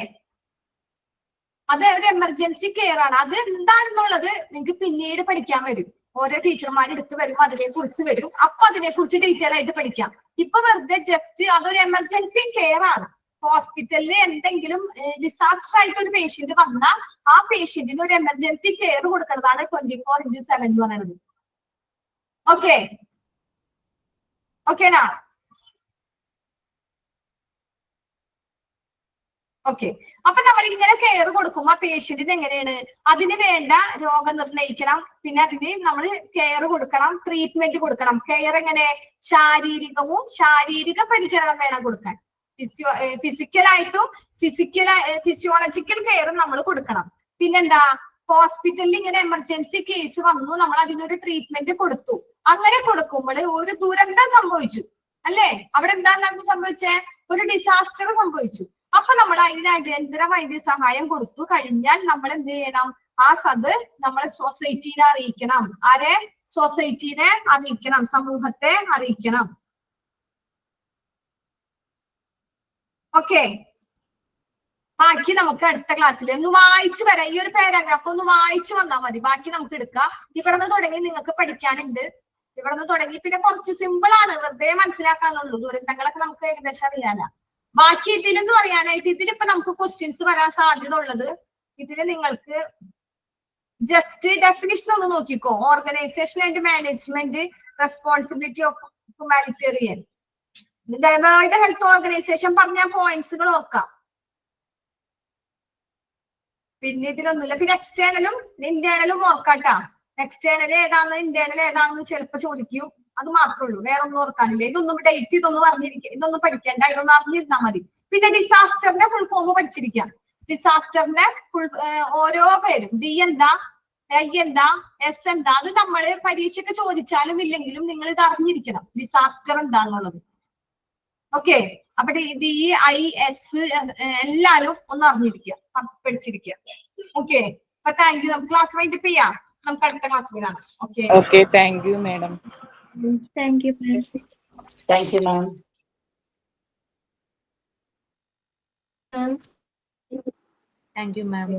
അത് ഒരു എമർജൻസി കെയർ ആണ്. അത് എന്താണെന്നുള്ളത് നിങ്ങൾക്ക് പിന്നീട് പഠിക്കാൻ വരും. ഓരോ ടീച്ചർമാർ എടുത്ത് വരും, അതിനെ കുറിച്ച് വരും. അപ്പൊ അതിനെ കുറിച്ച് ഡീറ്റെയിൽ ആയിട്ട് പഠിക്കാം. ഇപ്പൊ വെറുതെ ജസ്റ്റ് അതൊരു എമർജൻസി കെയർ ആണ്. ഹോസ്പിറ്റലിൽ എന്തെങ്കിലും ഡിസാസ്റ്റർ ആയിട്ട് ഒരു പേഷ്യന്റ് വന്നാൽ ആ പേഷ്യന്റിന് ഒരു എമർജൻസി കെയർ കൊടുക്കുന്നതാണ് 24x7 എന്ന് പറയുന്നത്. ഓക്കെ, ഓക്കേനാ? ഓക്കെ, അപ്പൊ നമ്മൾ ഇങ്ങനെ കെയർ കൊടുക്കുമ്പോ ആ പേഷ്യന്റിന് എങ്ങനെയാണ്? അതിന് വേണ്ട രോഗം നിർണ്ണയിക്കണം, പിന്നെ അതിന് നമ്മൾ കെയർ കൊടുക്കണം, ട്രീറ്റ്മെന്റ് കൊടുക്കണം. കെയർ എങ്ങനെ? ശാരീരിക പരിചരണം വേണം കൊടുക്കാൻ. ഫിസിക്കലായിട്ടും ഫിസിയോളജിക്കൽ കെയറും നമ്മൾ കൊടുക്കണം. പിന്നെന്താ? ഹോസ്പിറ്റലിൽ ഇങ്ങനെ എമർജൻസി കേസ് വന്നു, നമ്മൾ അതിനൊരു ട്രീറ്റ്മെന്റ് കൊടുത്തു. അങ്ങനെ കൊടുക്കുമ്പോൾ ഒരു ദുരന്തം സംഭവിച്ചു അല്ലേ? അവിടെ എന്താണ് സംഭവിച്ചേ? ഒരു ഡിസാസ്റ്റർ സംഭവിച്ചു. അപ്പൊ നമ്മൾ അതിന് അടിയന്തര വൈദ്യസഹായം കൊടുത്തു കഴിഞ്ഞാൽ നമ്മൾ എന്ത് ചെയ്യണം? അത് നമ്മളെ സൊസൈറ്റീനെ അറിയിക്കണം. ആരെ? സൊസൈറ്റീനെ അറിയിക്കണം, സമൂഹത്തെ അറിയിക്കണം. ഓക്കെ, ബാക്കി നമുക്ക് അടുത്ത ക്ലാസ്സിൽ ഒന്ന് വായിച്ചു വരാം. ഈ ഒരു പാരാഗ്രാഫ് ഒന്ന് വായിച്ചു വന്നാൽ മതി. ബാക്കി നമുക്ക് എടുക്കാം. ഇവിടെ നിന്ന് തുടങ്ങി നിങ്ങൾക്ക് പഠിക്കാനുണ്ട്. ഇവിടെ നിന്ന് തുടങ്ങി പിന്നെ കുറച്ച് സിമ്പിൾ ആണ്, വെറുതെ മനസ്സിലാക്കാനുള്ളൂ. ദുരന്തങ്ങളൊക്കെ നമുക്ക് ഏകദേശം അറിയാനാ. ബാക്കി ഇതിലെന്ന് പറയാനായിട്ട് ഇതിലിപ്പോ നമുക്ക് ക്വസ്റ്റ്യൻസ് വരാൻ സാധ്യത ഉള്ളത്, ഇതില് നിങ്ങൾക്ക് ജസ്റ്റ് ഡെഫിനിഷൻ ഒന്ന് നോക്കിക്കോ. Organisation and management responsibility of humanitarian. World Health organisation പറഞ്ഞ പോയിന്റ്സുകൾ ഓർക്കാം. പിന്നെ ഇതിലൊന്നുമില്ല. പിന്നെ എക്സ്റ്റേണലും ഇന്റേണലും ഓർക്കാട്ടാ. എക്സ്റ്റേണൽ ഏതാണെന്ന് ഇന്റേണൽ ഏതാണെന്ന് ചിലപ്പോ ചോദിക്കും. അത് മാത്രമേ ഉള്ളൂ, വേറെ ഒന്നും ഓർക്കാനില്ല. ഇതൊന്നും ഡേറ്റ് ഇതൊന്നും അറിഞ്ഞിരിക്കുക, ഇതൊന്നും പഠിക്കേണ്ട, ഇതൊന്നും അറിഞ്ഞിരുന്നാൽ മതി. പിന്നെ ഡിസാസ്റ്ററിന്റെ ഫുൾ ഫോം പഠിച്ചിരിക്കാം. ഡിസാസ്റ്ററിന്റെ ഓരോ പേരും, ഡി എന്താ, ഐ എന്താ, എസ് എന്താ, അത് നമ്മൾ പരീക്ഷയ്ക്ക് ചോദിച്ചാലും ഇല്ലെങ്കിലും നിങ്ങൾ ഇത് അറിഞ്ഞിരിക്കണം, ഡിസാസ്റ്റർ എന്താണെന്നുള്ളത്. ഓക്കെ, അപ്പൊ DIS എല്ലാരും ഒന്ന് അറിഞ്ഞിരിക്കുക, പഠിച്ചിരിക്കുക. ഓക്കെ, അപ്പൊ താങ്ക് യു. നമുക്ക് ക്ലാസ് വൈൻഡപ്പ് ചെയ്യാം. നമുക്ക് അടുത്ത ക്ലാസ്സിൽ കാണാം. Okay, thank you madam. Thank you, ma'am. Thank you, ma'am. Thank you, ma'am.